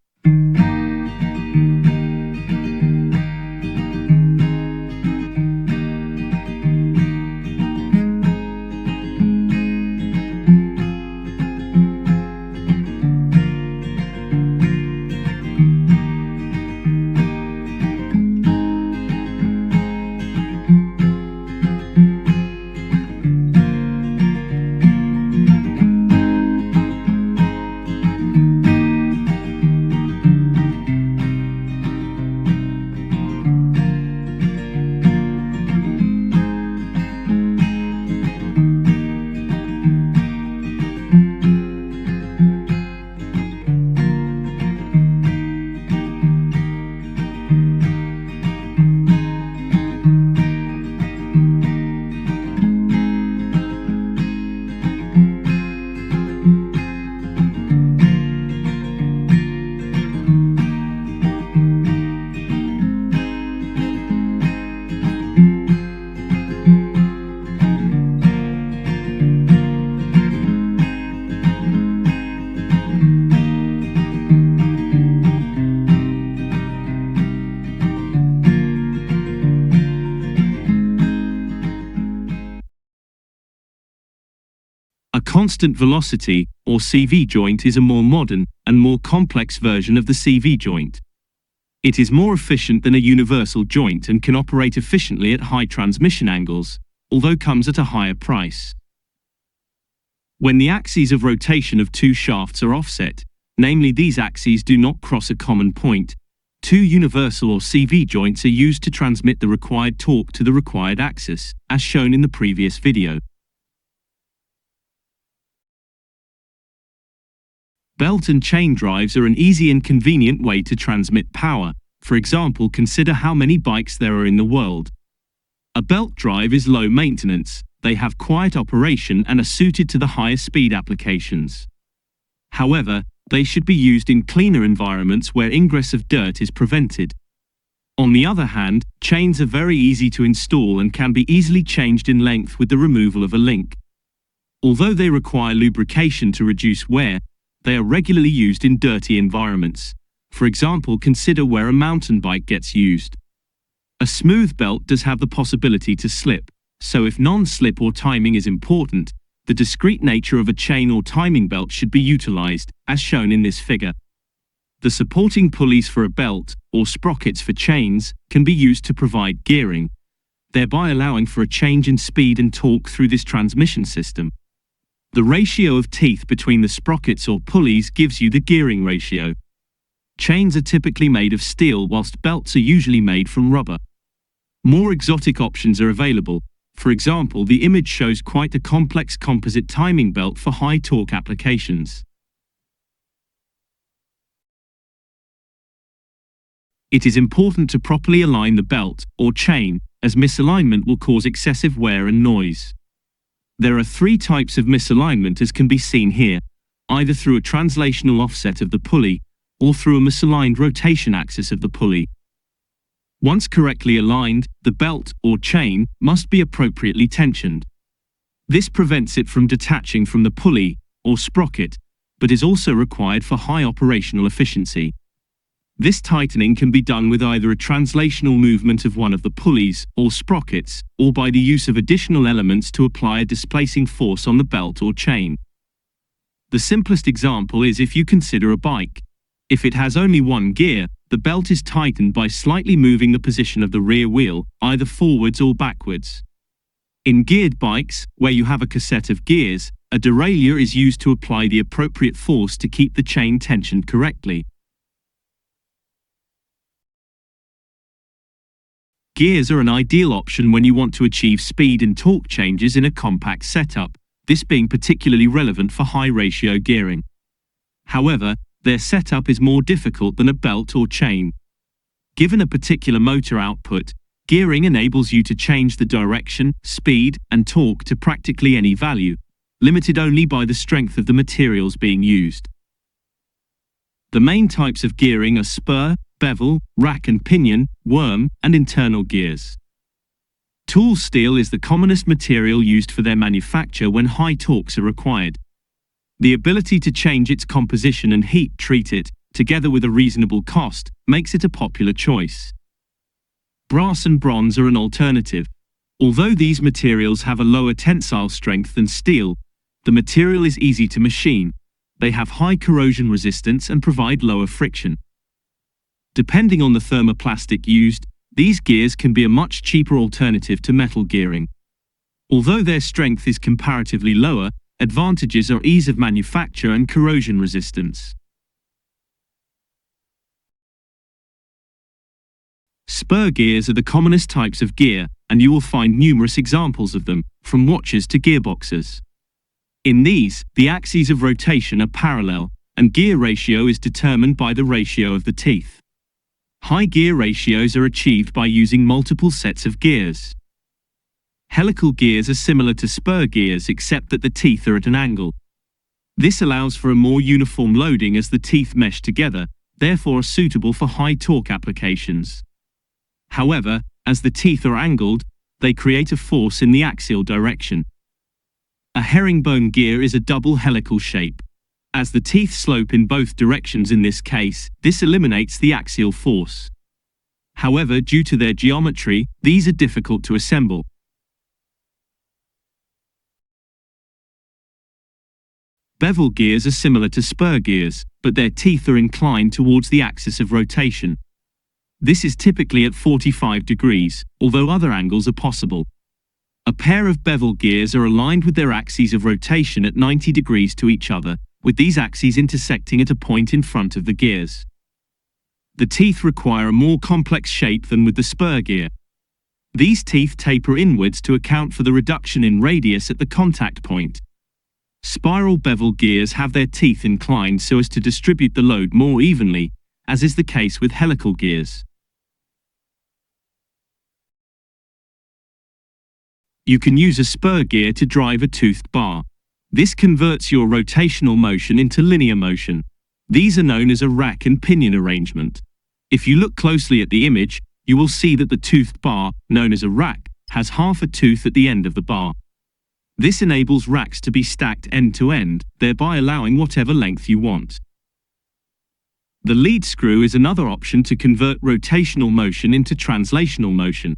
constant velocity, or CV joint, is a more modern and more complex version of the CV joint. It is more efficient than a universal joint and can operate efficiently at high transmission angles, although comes at a higher price. When the axes of rotation of two shafts are offset, namely these axes do not cross a common point, two universal or CV joints are used to transmit the required torque to the required axis, as shown in the previous video. Belt and chain drives are an easy and convenient way to transmit power. For example, consider how many bikes there are in the world. A belt drive is low maintenance, they have quiet operation and are suited to the higher speed applications. However, they should be used in cleaner environments where ingress of dirt is prevented. On the other hand, chains are very easy to install and can be easily changed in length with the removal of a link. Although they require lubrication to reduce wear, they are regularly used in dirty environments. For example, consider where a mountain bike gets used. A smooth belt does have the possibility to slip, so if non-slip or timing is important, the discrete nature of a chain or timing belt should be utilized, as shown in this figure. The supporting pulleys for a belt, or sprockets for chains, can be used to provide gearing, thereby allowing for a change in speed and torque through this transmission system. The ratio of teeth between the sprockets or pulleys gives you the gearing ratio. Chains are typically made of steel, whilst belts are usually made from rubber. More exotic options are available. For example, the image shows quite a complex composite timing belt for high torque applications. It is important to properly align the belt, or chain, as misalignment will cause excessive wear and noise. There are three types of misalignment, as can be seen here, either through a translational offset of the pulley, or through a misaligned rotation axis of the pulley. Once correctly aligned, the belt, or chain, must be appropriately tensioned. This prevents it from detaching from the pulley, or sprocket, but is also required for high operational efficiency. This tightening can be done with either a translational movement of one of the pulleys, or sprockets, or by the use of additional elements to apply a displacing force on the belt or chain. The simplest example is if you consider a bike. If it has only one gear, the belt is tightened by slightly moving the position of the rear wheel, either forwards or backwards. In geared bikes, where you have a cassette of gears, a derailleur is used to apply the appropriate force to keep the chain tensioned correctly. Gears are an ideal option when you want to achieve speed and torque changes in a compact setup, this being particularly relevant for high-ratio gearing. However, their setup is more difficult than a belt or chain. Given a particular motor output, gearing enables you to change the direction, speed, and torque to practically any value, limited only by the strength of the materials being used. The main types of gearing are spur, bevel, rack and pinion, worm, and internal gears. Tool steel is the commonest material used for their manufacture when high torques are required. The ability to change its composition and heat treat it, together with a reasonable cost, makes it a popular choice. Brass and bronze are an alternative. Although these materials have a lower tensile strength than steel, the material is easy to machine. They have high corrosion resistance and provide lower friction. Depending on the thermoplastic used, these gears can be a much cheaper alternative to metal gearing. Although their strength is comparatively lower, advantages are ease of manufacture and corrosion resistance. Spur gears are the commonest types of gear, and you will find numerous examples of them, from watches to gearboxes. In these, the axes of rotation are parallel, and gear ratio is determined by the ratio of the teeth. High gear ratios are achieved by using multiple sets of gears. Helical gears are similar to spur gears except that the teeth are at an angle. This allows for a more uniform loading as the teeth mesh together, therefore are suitable for high torque applications. However, as the teeth are angled, they create a force in the axial direction. A herringbone gear is a double helical shape. As the teeth slope in both directions in this case, this eliminates the axial force. However, due to their geometry, these are difficult to assemble. Bevel gears are similar to spur gears, but their teeth are inclined towards the axis of rotation. This is typically at 45 degrees, although other angles are possible. A pair of bevel gears are aligned with their axes of rotation at 90 degrees to each other, with these axes intersecting at a point in front of the gears. The teeth require a more complex shape than with the spur gear. These teeth taper inwards to account for the reduction in radius at the contact point. Spiral bevel gears have their teeth inclined so as to distribute the load more evenly, as is the case with helical gears. You can use a spur gear to drive a toothed bar. This converts your rotational motion into linear motion. These are known as a rack and pinion arrangement. If you look closely at the image, you will see that the toothed bar, known as a rack, has half a tooth at the end of the bar. This enables racks to be stacked end to end, thereby allowing whatever length you want. The lead screw is another option to convert rotational motion into translational motion.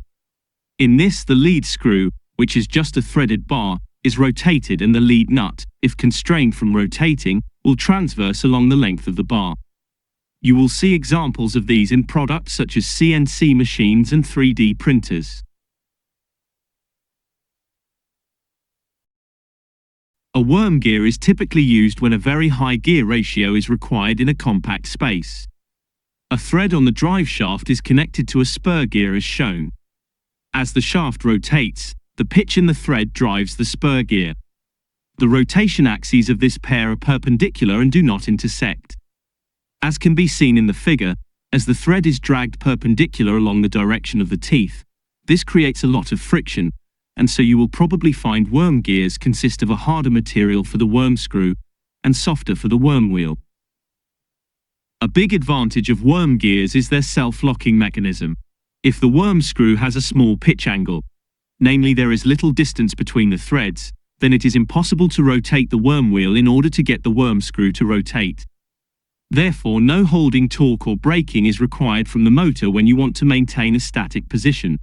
In this, the lead screw, which is just a threaded bar, is rotated, and the lead nut, if constrained from rotating, will transverse along the length of the bar. You will see examples of these in products such as CNC machines and 3D printers. A worm gear is typically used when a very high gear ratio is required in a compact space. A thread on the drive shaft is connected to a spur gear as shown. As the shaft rotates, the pitch in the thread drives the spur gear. The rotation axes of this pair are perpendicular and do not intersect. As can be seen in the figure, as the thread is dragged perpendicular along the direction of the teeth, this creates a lot of friction, and so you will probably find worm gears consist of a harder material for the worm screw and softer for the worm wheel. A big advantage of worm gears is their self-locking mechanism. If the worm screw has a small pitch angle, namely there is little distance between the threads, then it is impossible to rotate the worm wheel in order to get the worm screw to rotate. Therefore, no holding torque or braking is required from the motor when you want to maintain a static position.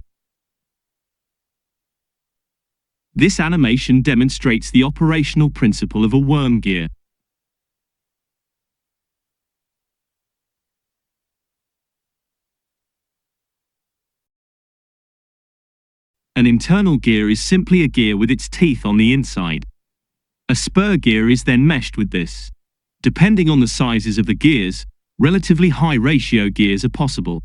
This animation demonstrates the operational principle of a worm gear. An internal gear is simply a gear with its teeth on the inside. A spur gear is then meshed with this. Depending on the sizes of the gears, relatively high ratio gears are possible.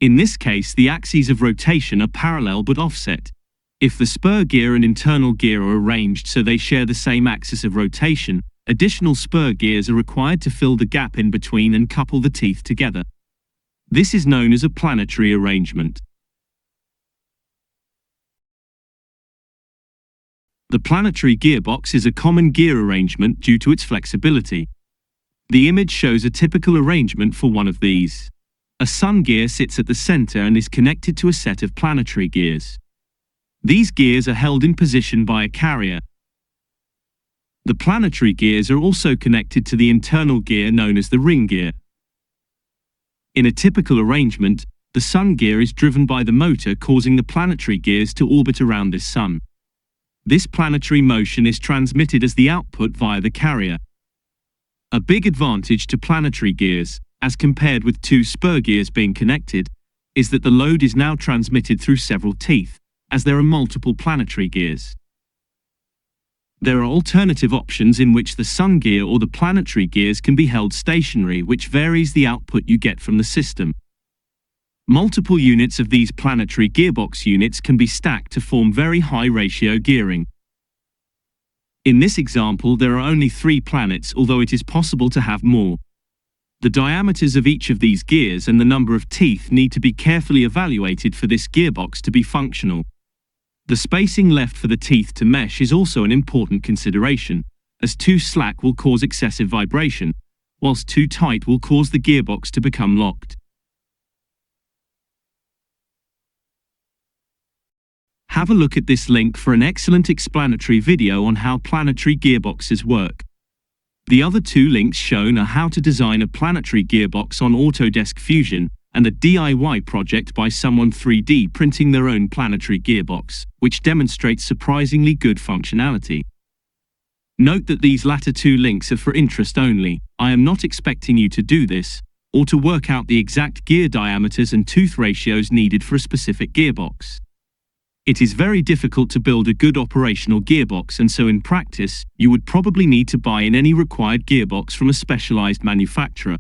In this case, the axes of rotation are parallel but offset. If the spur gear and internal gear are arranged so they share the same axis of rotation, additional spur gears are required to fill the gap in between and couple the teeth together. This is known as a planetary arrangement. The planetary gearbox is a common gear arrangement due to its flexibility. The image shows a typical arrangement for one of these. A sun gear sits at the center and is connected to a set of planetary gears. These gears are held in position by a carrier. The planetary gears are also connected to the internal gear known as the ring gear. In a typical arrangement, the sun gear is driven by the motor, causing the planetary gears to orbit around this sun. This planetary motion is transmitted as the output via the carrier. A big advantage to planetary gears, as compared with two spur gears being connected, is that the load is now transmitted through several teeth, as there are multiple planetary gears. There are alternative options in which the sun gear or the planetary gears can be held stationary, which varies the output you get from the system. Multiple units of these planetary gearbox units can be stacked to form very high ratio gearing. In this example, there are only 3 planets, although it is possible to have more. The diameters of each of these gears and the number of teeth need to be carefully evaluated for this gearbox to be functional. The spacing left for the teeth to mesh is also an important consideration, as too slack will cause excessive vibration, whilst too tight will cause the gearbox to become locked. Have a look at this link for an excellent explanatory video on how planetary gearboxes work. The other 2 links shown are how to design a planetary gearbox on Autodesk Fusion and a DIY project by someone 3D printing their own planetary gearbox, which demonstrates surprisingly good functionality. Note that these latter two links are for interest only. I am not expecting you to do this, or to work out the exact gear diameters and tooth ratios needed for a specific gearbox. It is very difficult to build a good operational gearbox, and so in practice, you would probably need to buy in any required gearbox from a specialized manufacturer.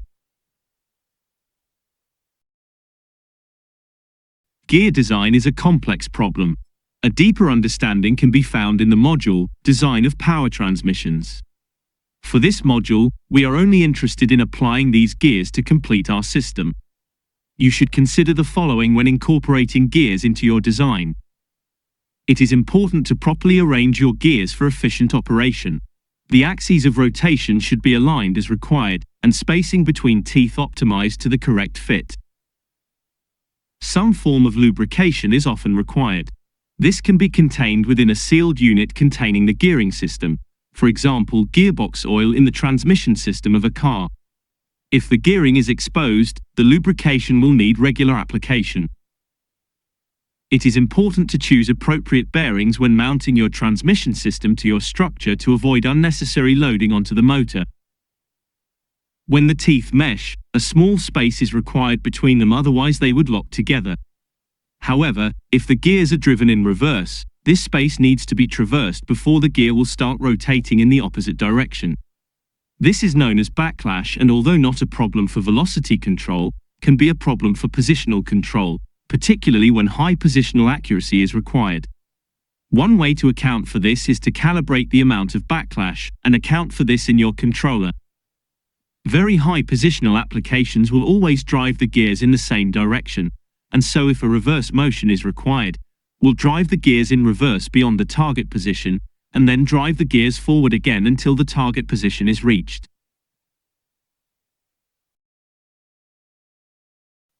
Gear design is a complex problem. A deeper understanding can be found in the module, Design of Power Transmissions. For this module, we are only interested in applying these gears to complete our system. You should consider the following when incorporating gears into your design. It is important to properly arrange your gears for efficient operation. The axes of rotation should be aligned as required, and spacing between teeth optimized to the correct fit. Some form of lubrication is often required. This can be contained within a sealed unit containing the gearing system, for example, gearbox oil in the transmission system of a car. If the gearing is exposed, the lubrication will need regular application. It is important to choose appropriate bearings when mounting your transmission system to your structure to avoid unnecessary loading onto the motor. When the teeth mesh, a small space is required between them, otherwise they would lock together. However, if the gears are driven in reverse, this space needs to be traversed before the gear will start rotating in the opposite direction. This is known as backlash, and although not a problem for velocity control, can be a problem for positional control, particularly when high positional accuracy is required. One way to account for this is to calibrate the amount of backlash and account for this in your controller. Very high positional applications will always drive the gears in the same direction, and so if a reverse motion is required, we'll drive the gears in reverse beyond the target position, and then drive the gears forward again until the target position is reached.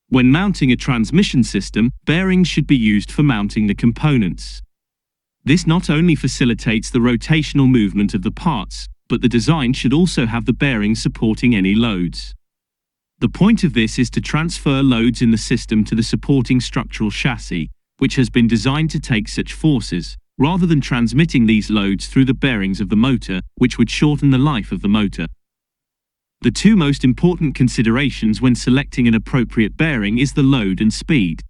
When mounting a transmission system, bearings should be used for mounting the components. This not only facilitates the rotational movement of the parts, but the design should also have the bearings supporting any loads. The point of this is to transfer loads in the system to the supporting structural chassis, which has been designed to take such forces, rather than transmitting these loads through the bearings of the motor, which would shorten the life of the motor. The two most important considerations when selecting an appropriate bearing is the load and speed.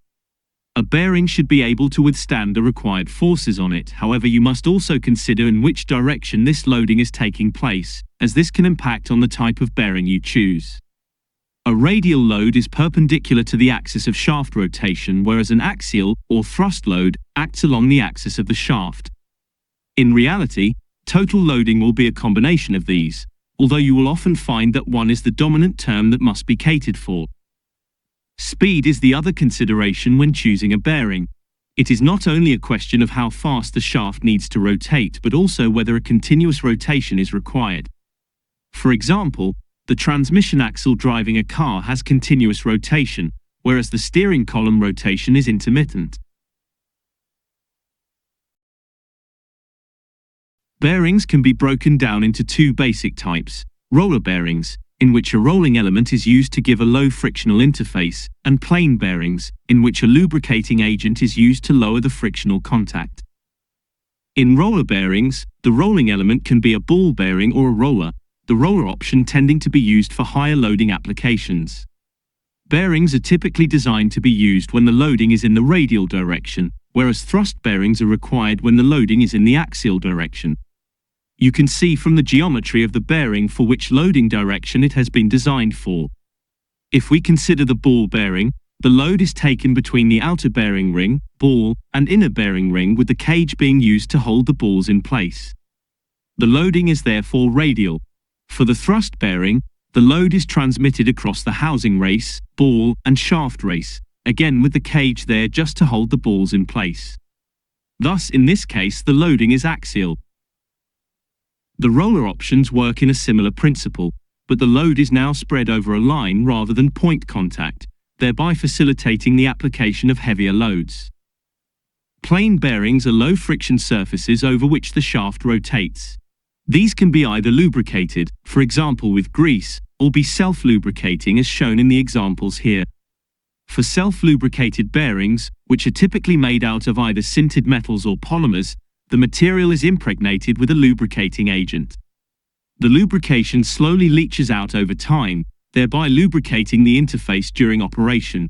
A bearing should be able to withstand the required forces on it, however you must also consider in which direction this loading is taking place, as this can impact on the type of bearing you choose. A radial load is perpendicular to the axis of shaft rotation, whereas an axial, or thrust load, acts along the axis of the shaft. In reality, total loading will be a combination of these, although you will often find that one is the dominant term that must be catered for. Speed is the other consideration when choosing a bearing. It is not only a question of how fast the shaft needs to rotate, but also whether a continuous rotation is required. For example, the transmission axle driving a car has continuous rotation, whereas the steering column rotation is intermittent. Bearings can be broken down into two basic types: roller bearings, in which a rolling element is used to give a low frictional interface, and plain bearings, in which a lubricating agent is used to lower the frictional contact. In roller bearings, the rolling element can be a ball bearing or a roller, the roller option tending to be used for higher loading applications. Bearings are typically designed to be used when the loading is in the radial direction, whereas thrust bearings are required when the loading is in the axial direction. You can see from the geometry of the bearing for which loading direction it has been designed for. If we consider the ball bearing, the load is taken between the outer bearing ring, ball, and inner bearing ring, with the cage being used to hold the balls in place. The loading is therefore radial. For the thrust bearing, the load is transmitted across the housing race, ball, and shaft race, again with the cage there just to hold the balls in place. Thus, in this case, the loading is axial. The roller options work in a similar principle, but the load is now spread over a line rather than point contact, thereby facilitating the application of heavier loads. Plain bearings are low friction surfaces over which the shaft rotates. These can be either lubricated, for example with grease, or be self-lubricating as shown in the examples here. For self-lubricated bearings, which are typically made out of either sintered metals or polymers, the material is impregnated with a lubricating agent. The lubrication slowly leaches out over time, thereby lubricating the interface during operation.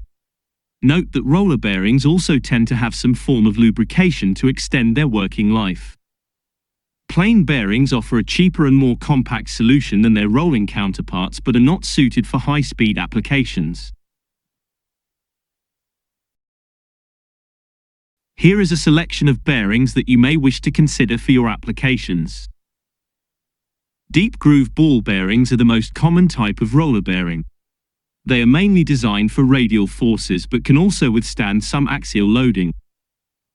Note that roller bearings also tend to have some form of lubrication to extend their working life. Plain bearings offer a cheaper and more compact solution than their rolling counterparts but are not suited for high-speed applications. Here is a selection of bearings that you may wish to consider for your applications. Deep groove ball bearings are the most common type of roller bearing. They are mainly designed for radial forces but can also withstand some axial loading.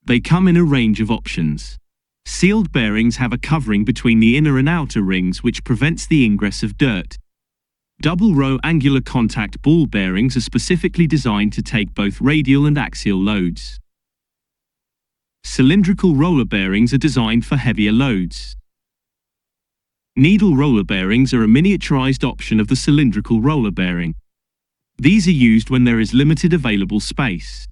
They come in a range of options. Sealed bearings have a covering between the inner and outer rings which prevents the ingress of dirt. Double-row angular contact ball bearings are specifically designed to take both radial and axial loads. Cylindrical roller bearings are designed for heavier loads. Needle roller bearings are a miniaturized option of the cylindrical roller bearing. These are used when there is limited available space.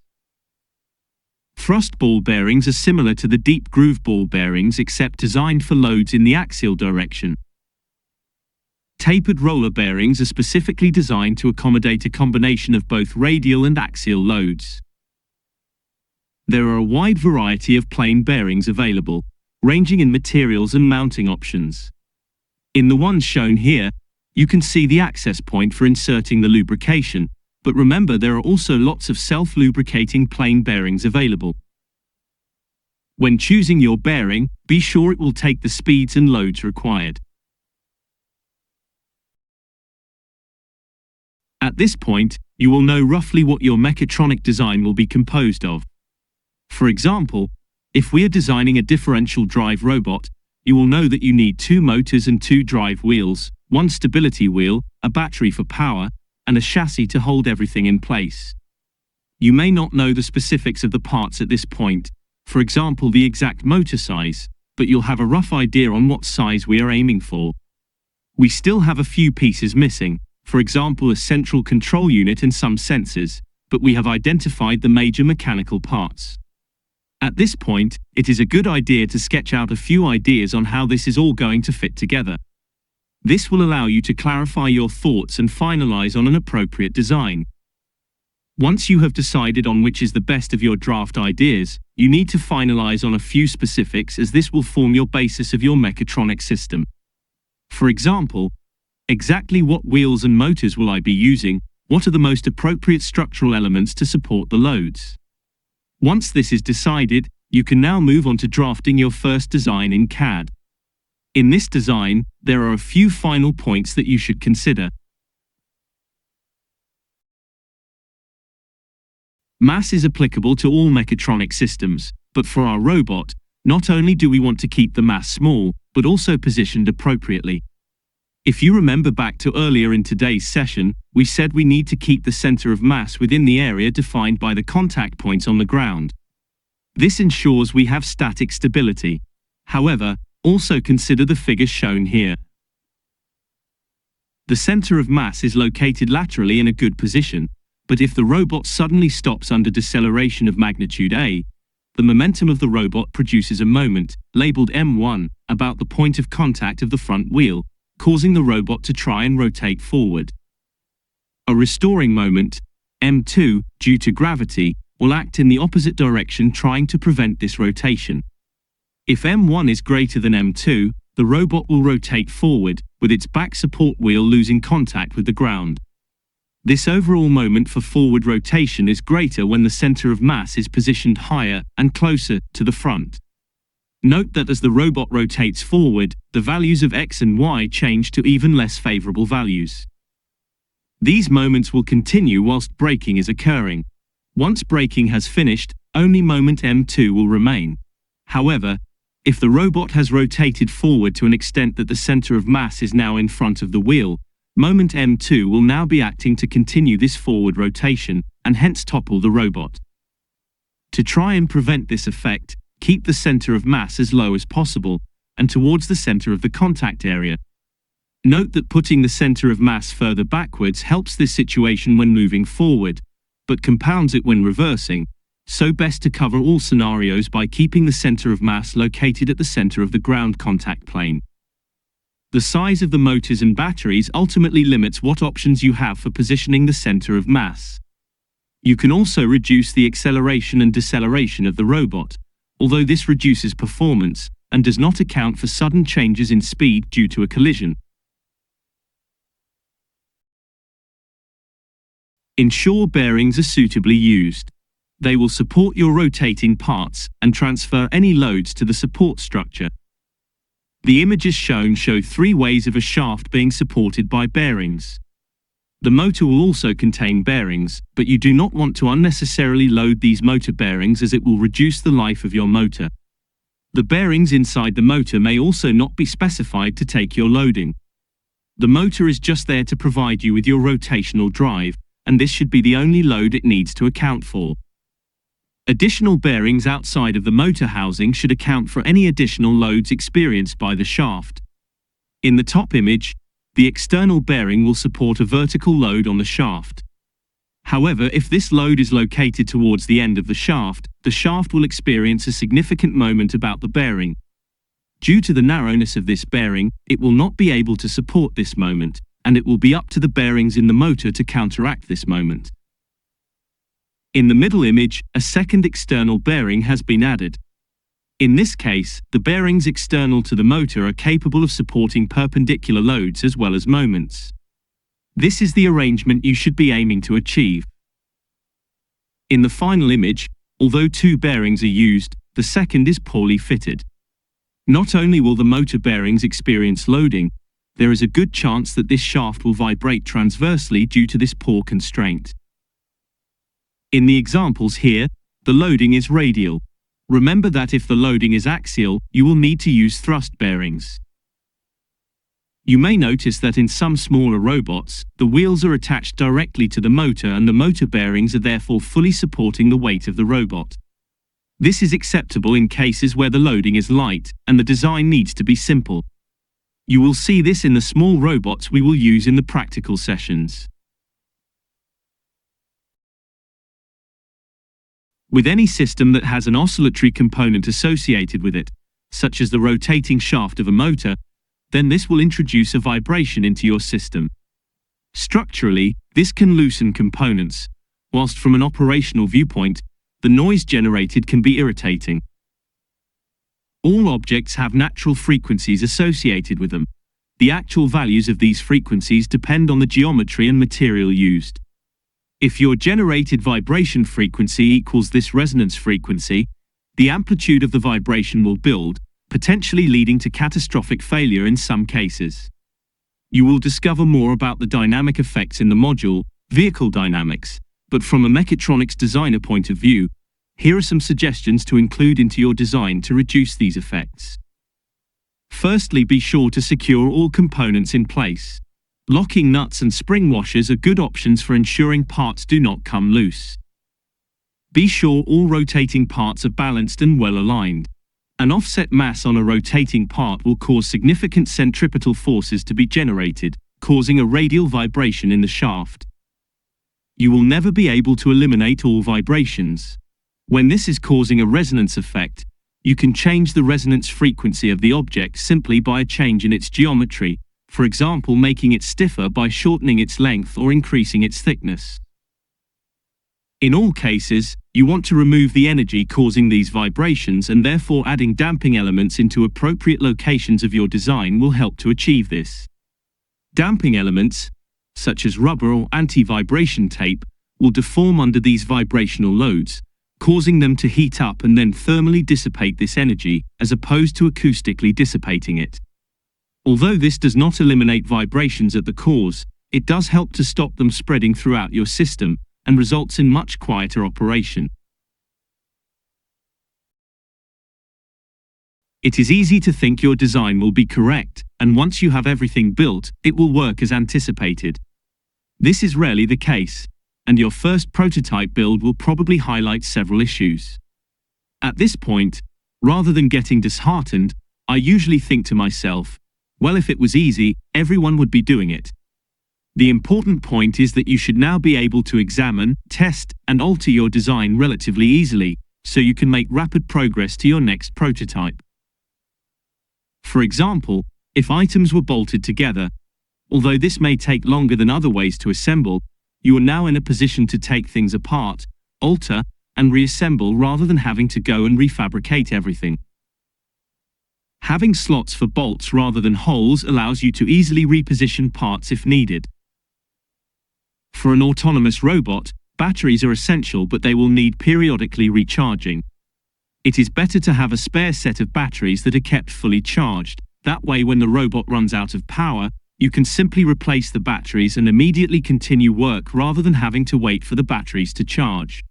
Thrust ball bearings are similar to the deep groove ball bearings except designed for loads in the axial direction. Tapered roller bearings are specifically designed to accommodate a combination of both radial and axial loads. There are a wide variety of plain bearings available, ranging in materials and mounting options. In the ones shown here, you can see the access point for inserting the lubrication, but remember there are also lots of self-lubricating plain bearings available. When choosing your bearing, be sure it will take the speeds and loads required. At this point, you will know roughly what your mechatronic design will be composed of. For example, if we are designing a differential drive robot, you will know that you need 2 motors and 2 drive wheels, 1 stability wheel, a battery for power, and a chassis to hold everything in place. You may not know the specifics of the parts at this point, for example the exact motor size, but you'll have a rough idea on what size we are aiming for. We still have a few pieces missing, for example a central control unit and some sensors, but we have identified the major mechanical parts. At this point, it is a good idea to sketch out a few ideas on how this is all going to fit together. This will allow you to clarify your thoughts and finalize on an appropriate design. Once you have decided on which is the best of your draft ideas, you need to finalize on a few specifics as this will form your basis of your mechatronic system. For example, exactly what wheels and motors will I be using? What are the most appropriate structural elements to support the loads? Once this is decided, you can now move on to drafting your first design in CAD. In this design, there are a few final points that you should consider. Mass is applicable to all mechatronic systems, but for our robot, not only do we want to keep the mass small, but also positioned appropriately. If you remember back to earlier in today's session, we said we need to keep the center of mass within the area defined by the contact points on the ground. This ensures we have static stability. However, also consider the figures shown here. The center of mass is located laterally in a good position, but if the robot suddenly stops under deceleration of magnitude A, the momentum of the robot produces a moment, labeled M1, about the point of contact of the front wheel, causing the robot to try and rotate forward. A restoring moment, M2, due to gravity, will act in the opposite direction trying to prevent this rotation. If M1 is greater than M2, the robot will rotate forward, with its back support wheel losing contact with the ground. This overall moment for forward rotation is greater when the center of mass is positioned higher and closer to the front. Note that as the robot rotates forward, the values of X and Y change to even less favorable values. These moments will continue whilst braking is occurring. Once braking has finished, only moment M2 will remain. However, if the robot has rotated forward to an extent that the center of mass is now in front of the wheel, moment M2 will now be acting to continue this forward rotation, and hence topple the robot. To try and prevent this effect, keep the center of mass as low as possible, and towards the center of the contact area. Note that putting the center of mass further backwards helps this situation when moving forward, but compounds it when reversing, so best to cover all scenarios by keeping the center of mass located at the center of the ground contact plane. The size of the motors and batteries ultimately limits what options you have for positioning the center of mass. You can also reduce the acceleration and deceleration of the robot, although this reduces performance and does not account for sudden changes in speed due to a collision. Ensure bearings are suitably used. They will support your rotating parts and transfer any loads to the support structure. The images shown show 3 ways of a shaft being supported by bearings. The motor will also contain bearings, but you do not want to unnecessarily load these motor bearings as it will reduce the life of your motor. The bearings inside the motor may also not be specified to take your loading. The motor is just there to provide you with your rotational drive, and this should be the only load it needs to account for. Additional bearings outside of the motor housing should account for any additional loads experienced by the shaft. In the top image, the external bearing will support a vertical load on the shaft. However, if this load is located towards the end of the shaft will experience a significant moment about the bearing. Due to the narrowness of this bearing, it will not be able to support this moment, and it will be up to the bearings in the motor to counteract this moment. In the middle image, a second external bearing has been added. In this case, the bearings external to the motor are capable of supporting perpendicular loads as well as moments. This is the arrangement you should be aiming to achieve. In the final image, although 2 bearings are used, the second is poorly fitted. Not only will the motor bearings experience loading, there is a good chance that this shaft will vibrate transversely due to this poor constraint. In the examples here, the loading is radial. Remember that if the loading is axial, you will need to use thrust bearings. You may notice that in some smaller robots, the wheels are attached directly to the motor and the motor bearings are therefore fully supporting the weight of the robot. This is acceptable in cases where the loading is light and the design needs to be simple. You will see this in the small robots we will use in the practical sessions. With any system that has an oscillatory component associated with it, such as the rotating shaft of a motor, then this will introduce a vibration into your system. Structurally, this can loosen components, whilst from an operational viewpoint, the noise generated can be irritating. All objects have natural frequencies associated with them. The actual values of these frequencies depend on the geometry and material used. If your generated vibration frequency equals this resonance frequency, the amplitude of the vibration will build, potentially leading to catastrophic failure in some cases. You will discover more about the dynamic effects in the module, Vehicle Dynamics, but from a mechatronics designer point of view, here are some suggestions to include into your design to reduce these effects. Firstly, be sure to secure all components in place. Locking nuts and spring washers are good options for ensuring parts do not come loose. Be sure all rotating parts are balanced and well aligned. An offset mass on a rotating part will cause significant centripetal forces to be generated, causing a radial vibration in the shaft. You will never be able to eliminate all vibrations. When this is causing a resonance effect, you can change the resonance frequency of the object simply by a change in its geometry, for example making it stiffer by shortening its length or increasing its thickness. In all cases, you want to remove the energy causing these vibrations, and therefore adding damping elements into appropriate locations of your design will help to achieve this. Damping elements, such as rubber or anti-vibration tape, will deform under these vibrational loads, causing them to heat up and then thermally dissipate this energy, as opposed to acoustically dissipating it. Although this does not eliminate vibrations at the cause, it does help to stop them spreading throughout your system, and results in much quieter operation. It is easy to think your design will be correct, and once you have everything built, it will work as anticipated. This is rarely the case, and your first prototype build will probably highlight several issues. At this point, rather than getting disheartened, I usually think to myself, well, if it was easy, everyone would be doing it. The important point is that you should now be able to examine, test, and alter your design relatively easily, so you can make rapid progress to your next prototype. For example, if items were bolted together, although this may take longer than other ways to assemble, you are now in a position to take things apart, alter, and reassemble rather than having to go and refabricate everything. Having slots for bolts rather than holes allows you to easily reposition parts if needed. For an autonomous robot, batteries are essential, but they will need periodically recharging. It is better to have a spare set of batteries that are kept fully charged. That way, when the robot runs out of power, you can simply replace the batteries and immediately continue work rather than having to wait for the batteries to charge.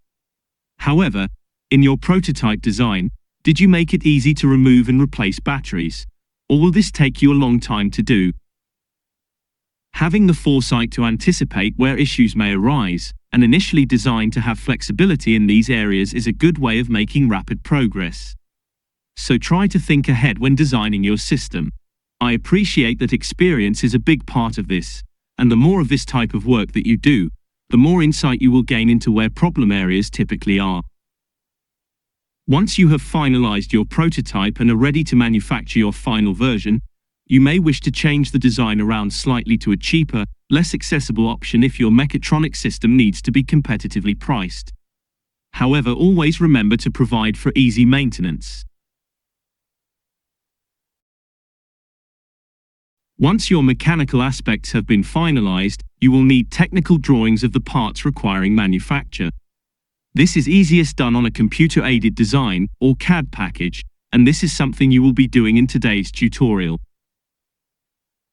However, in your prototype design, did you make it easy to remove and replace batteries? Or will this take you a long time to do? Having the foresight to anticipate where issues may arise, and initially design to have flexibility in these areas is a good way of making rapid progress. So try to think ahead when designing your system. I appreciate that experience is a big part of this, and the more of this type of work that you do, the more insight you will gain into where problem areas typically are. Once you have finalized your prototype and are ready to manufacture your final version, you may wish to change the design around slightly to a cheaper, less accessible option if your mechatronic system needs to be competitively priced. However, always remember to provide for easy maintenance. Once your mechanical aspects have been finalized, you will need technical drawings of the parts requiring manufacture. This is easiest done on a computer-aided design, or CAD package, and this is something you will be doing in today's tutorial.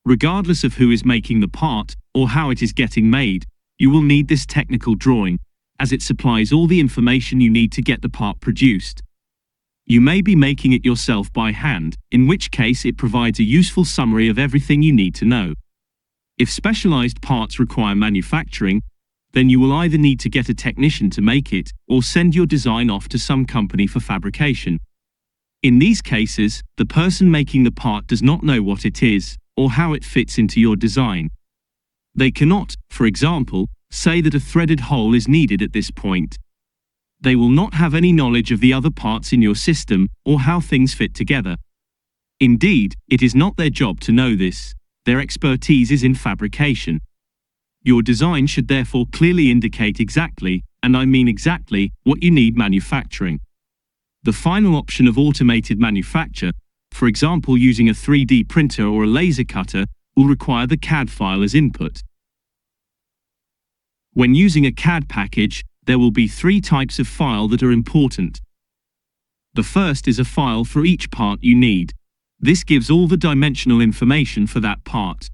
Regardless of who is making the part, or how it is getting made, you will need this technical drawing, as it supplies all the information you need to get the part produced. You may be making it yourself by hand, in which case it provides a useful summary of everything you need to know. If specialized parts require manufacturing, then you will either need to get a technician to make it, or send your design off to some company for fabrication. In these cases, the person making the part does not know what it is, or how it fits into your design. They cannot, for example, say that a threaded hole is needed at this point. They will not have any knowledge of the other parts in your system, or how things fit together. Indeed, it is not their job to know this. Their expertise is in fabrication. Your design should therefore clearly indicate exactly, and I mean exactly, what you need manufacturing. The final option of automated manufacture, for example using a 3D printer or a laser cutter, will require the CAD file as input. When using a CAD package, there will be 3 types of file that are important. The first is a file for each part you need. This gives all the dimensional information for that part.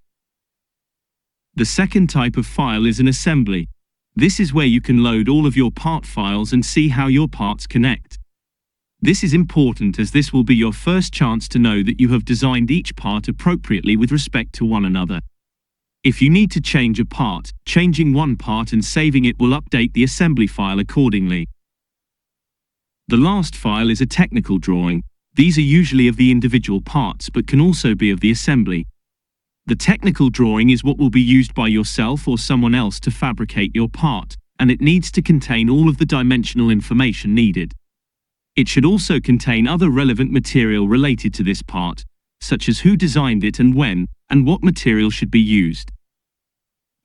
The second type of file is an assembly. This is where you can load all of your part files and see how your parts connect. This is important as this will be your first chance to know that you have designed each part appropriately with respect to one another. If you need to change a part, changing one part and saving it will update the assembly file accordingly. The last file is a technical drawing. These are usually of the individual parts but can also be of the assembly. The technical drawing is what will be used by yourself or someone else to fabricate your part, and it needs to contain all of the dimensional information needed. It should also contain other relevant material related to this part, such as who designed it and when, and what material should be used.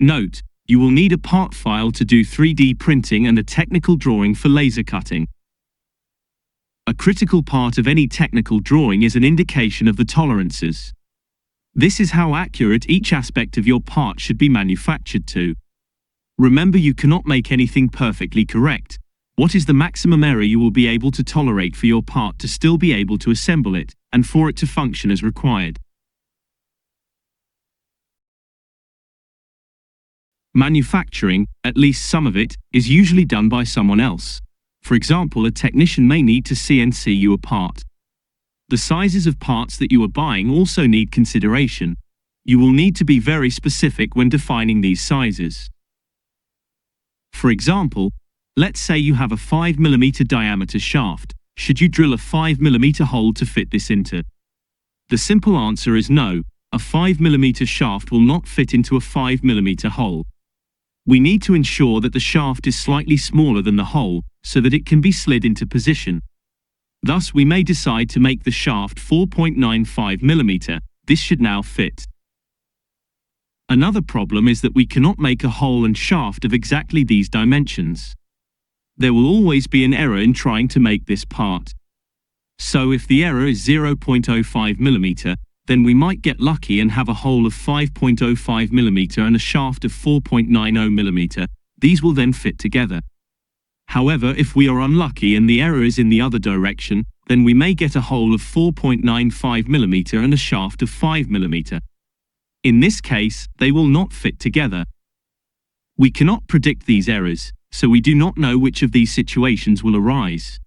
Note, you will need a part file to do 3D printing and a technical drawing for laser cutting. A critical part of any technical drawing is an indication of the tolerances. This is how accurate each aspect of your part should be manufactured to. Remember, you cannot make anything perfectly correct. What is the maximum error you will be able to tolerate for your part to still be able to assemble it, and for it to function as required? Manufacturing, at least some of it, is usually done by someone else. For example, a technician may need to CNC you a part. The sizes of parts that you are buying also need consideration. You will need to be very specific when defining these sizes. For example, let's say you have a 5mm diameter shaft. Should you drill a 5mm hole to fit this into? The simple answer is no. A a 5mm shaft will not fit into a 5mm hole. We need to ensure that the shaft is slightly smaller than the hole so that it can be slid into position. Thus, we may decide to make the shaft 4.95mm. This should now fit. Another problem is that we cannot make a hole and shaft of exactly these dimensions. There will always be an error in trying to make this part. So if the error is 0.05mm, then we might get lucky and have a hole of 5.05mm and a shaft of 4.90mm. These will then fit together. However, if we are unlucky and the error is in the other direction, then we may get a hole of 4.95mm and a shaft of 5mm. In this case, they will not fit together. We cannot predict these errors, so we do not know which of these situations will arise.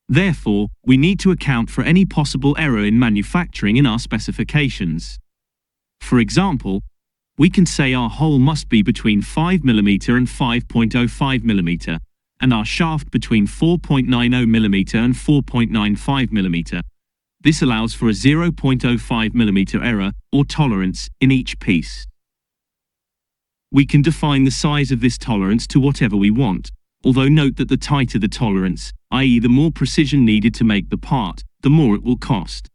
Therefore, we need to account for any possible error in manufacturing in our specifications. For example, we can say our hole must be between 5mm and 5.05mm, and our shaft between 4.90mm and 4.95mm. This allows for a 0.05mm error, or tolerance, in each piece. We can define the size of this tolerance to whatever we want, although note that the tighter the tolerance, i.e. the more precision needed to make the part, the more it will cost.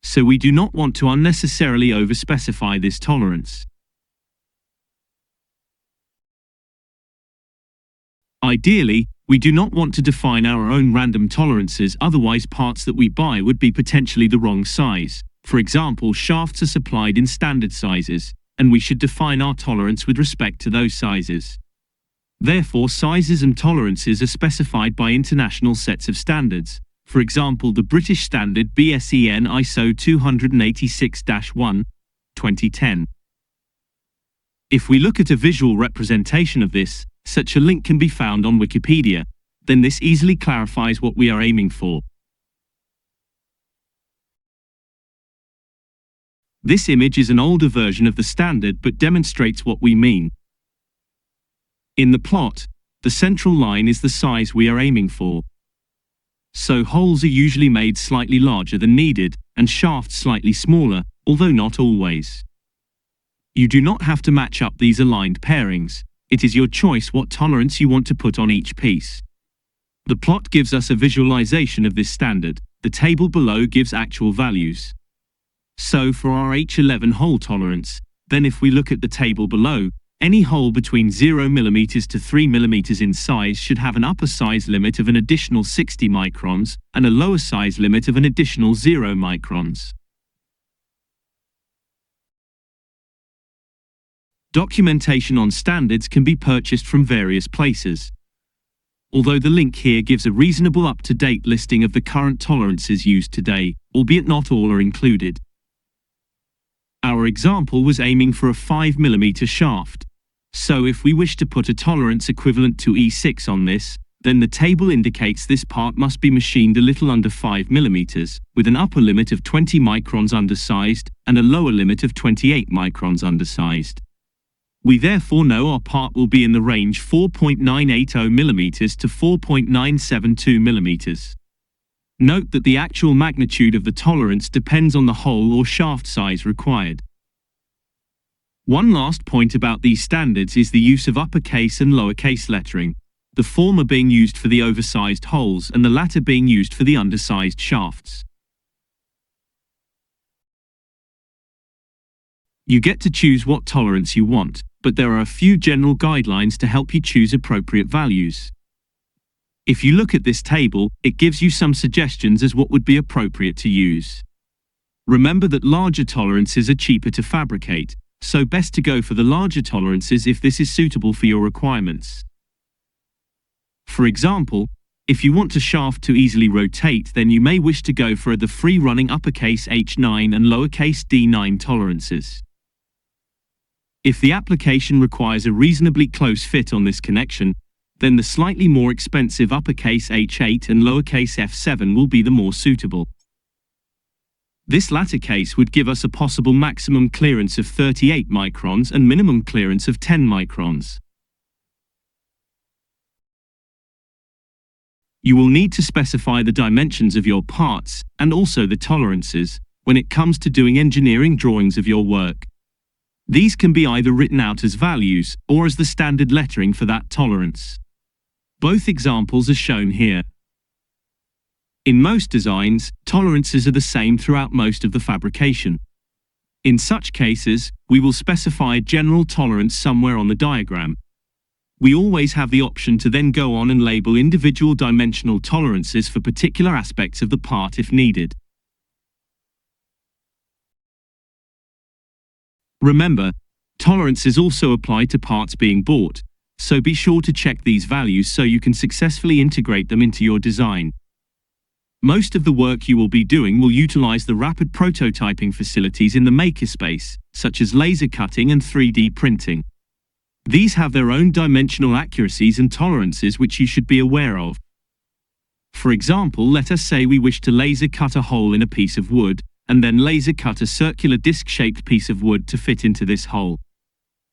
So we do not want to unnecessarily overspecify this tolerance. Ideally, we do not want to define our own random tolerances, otherwise parts that we buy would be potentially the wrong size. For example, shafts are supplied in standard sizes, and we should define our tolerance with respect to those sizes. Therefore, sizes and tolerances are specified by international sets of standards. For example, the British standard BSEN ISO 286-1, 2010. If we look at a visual representation of this, such a link can be found on Wikipedia, then this easily clarifies what we are aiming for. This image is an older version of the standard but demonstrates what we mean. In the plot, the central line is the size we are aiming for. So holes are usually made slightly larger than needed, and shafts slightly smaller, although not always. You do not have to match up these aligned pairings. It is your choice what tolerance you want to put on each piece. The plot gives us a visualization of this standard. The table below gives actual values. So for our H11 hole tolerance, then if we look at the table below, any hole between 0mm to 3mm in size should have an upper size limit of an additional 60 microns and a lower size limit of an additional 0 microns. Documentation on standards can be purchased from various places. Although the link here gives a reasonable up-to-date listing of the current tolerances used today, albeit not all are included. Our example was aiming for a 5mm shaft. So if we wish to put a tolerance equivalent to E6 on this, then the table indicates this part must be machined a little under 5mm, with an upper limit of 20 microns undersized and a lower limit of 28 microns undersized. We therefore know our part will be in the range 4.980mm to 4.972mm. Note that the actual magnitude of the tolerance depends on the hole or shaft size required. One last point about these standards is the use of uppercase and lowercase lettering, the former being used for the oversized holes and the latter being used for the undersized shafts. You get to choose what tolerance you want, but there are a few general guidelines to help you choose appropriate values. If you look at this table, it gives you some suggestions as what would be appropriate to use. Remember that larger tolerances are cheaper to fabricate, so best to go for the larger tolerances if this is suitable for your requirements. For example, if you want a shaft to easily rotate, then you may wish to go for the free-running uppercase H9 and lowercase d9 tolerances. If the application requires a reasonably close fit on this connection, then the slightly more expensive uppercase H8 and lowercase f7 will be the more suitable. This latter case would give us a possible maximum clearance of 38 microns and minimum clearance of 10 microns. You will need to specify the dimensions of your parts and also the tolerances, when it comes to doing engineering drawings of your work. These can be either written out as values or as the standard lettering for that tolerance. Both examples are shown here. In most designs, tolerances are the same throughout most of the fabrication. In such cases, we will specify a general tolerance somewhere on the diagram. We always have the option to then go on and label individual dimensional tolerances for particular aspects of the part if needed. Remember, tolerances also apply to parts being bought, so be sure to check these values so you can successfully integrate them into your design. Most of the work you will be doing will utilize the rapid prototyping facilities in the makerspace, such as laser cutting and 3D printing. These have their own dimensional accuracies and tolerances which you should be aware of. For example, let us say we wish to laser cut a hole in a piece of wood, and then laser cut a circular disc-shaped piece of wood to fit into this hole.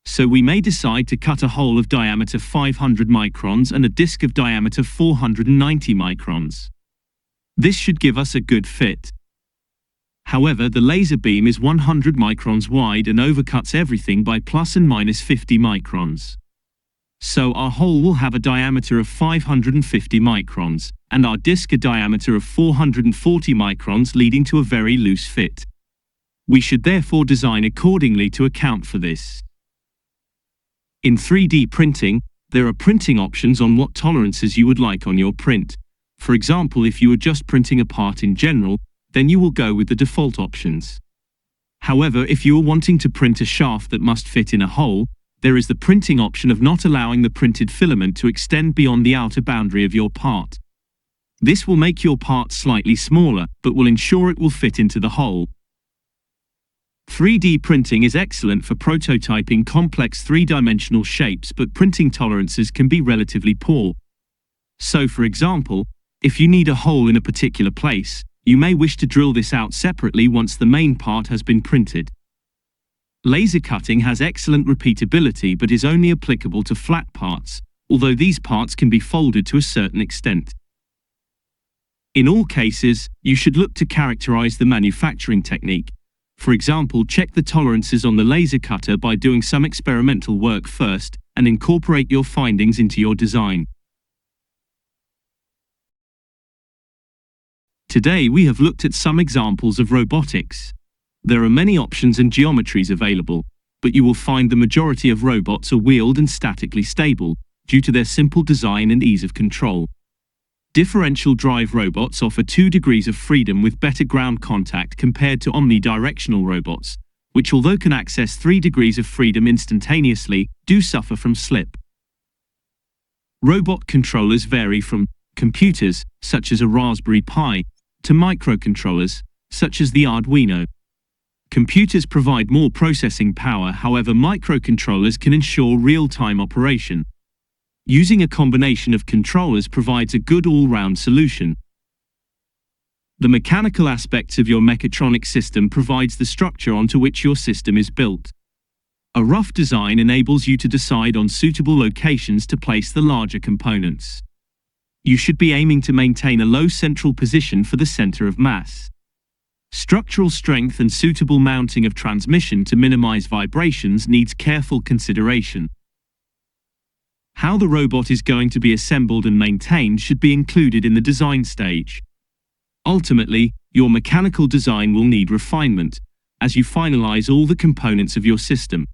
So we may decide to cut a hole of diameter 500 microns and a disc of diameter 490 microns. This should give us a good fit. However, the laser beam is 100 microns wide and overcuts everything by plus and minus 50 microns. So our hole will have a diameter of 550 microns, and our disc a diameter of 440 microns, leading to a very loose fit. We should therefore design accordingly to account for this. In 3D printing, there are printing options on what tolerances you would like on your print. For example, if you are just printing a part in general, then you will go with the default options. However, if you are wanting to print a shaft that must fit in a hole, there is the printing option of not allowing the printed filament to extend beyond the outer boundary of your part. This will make your part slightly smaller, but will ensure it will fit into the hole. 3D printing is excellent for prototyping complex three-dimensional shapes, but printing tolerances can be relatively poor. So, for example, if you need a hole in a particular place, you may wish to drill this out separately once the main part has been printed. Laser cutting has excellent repeatability but is only applicable to flat parts, although these parts can be folded to a certain extent. In all cases, you should look to characterize the manufacturing technique. For example, check the tolerances on the laser cutter by doing some experimental work first, and incorporate your findings into your design. Today we have looked at some examples of robotics. There are many options and geometries available, but you will find the majority of robots are wheeled and statically stable, due to their simple design and ease of control. Differential drive robots offer 2 degrees of freedom with better ground contact compared to omnidirectional robots, which although can access 3 degrees of freedom instantaneously, do suffer from slip. Robot controllers vary from computers, such as a Raspberry Pi, to microcontrollers, such as the Arduino. Computers provide more processing power, however microcontrollers can ensure real-time operation. Using a combination of controllers provides a good all-round solution. The mechanical aspects of your mechatronic system provides the structure onto which your system is built. A rough design enables you to decide on suitable locations to place the larger components. You should be aiming to maintain a low central position for the center of mass. Structural strength and suitable mounting of transmission to minimize vibrations needs careful consideration. How the robot is going to be assembled and maintained should be included in the design stage. Ultimately, your mechanical design will need refinement, as you finalize all the components of your system.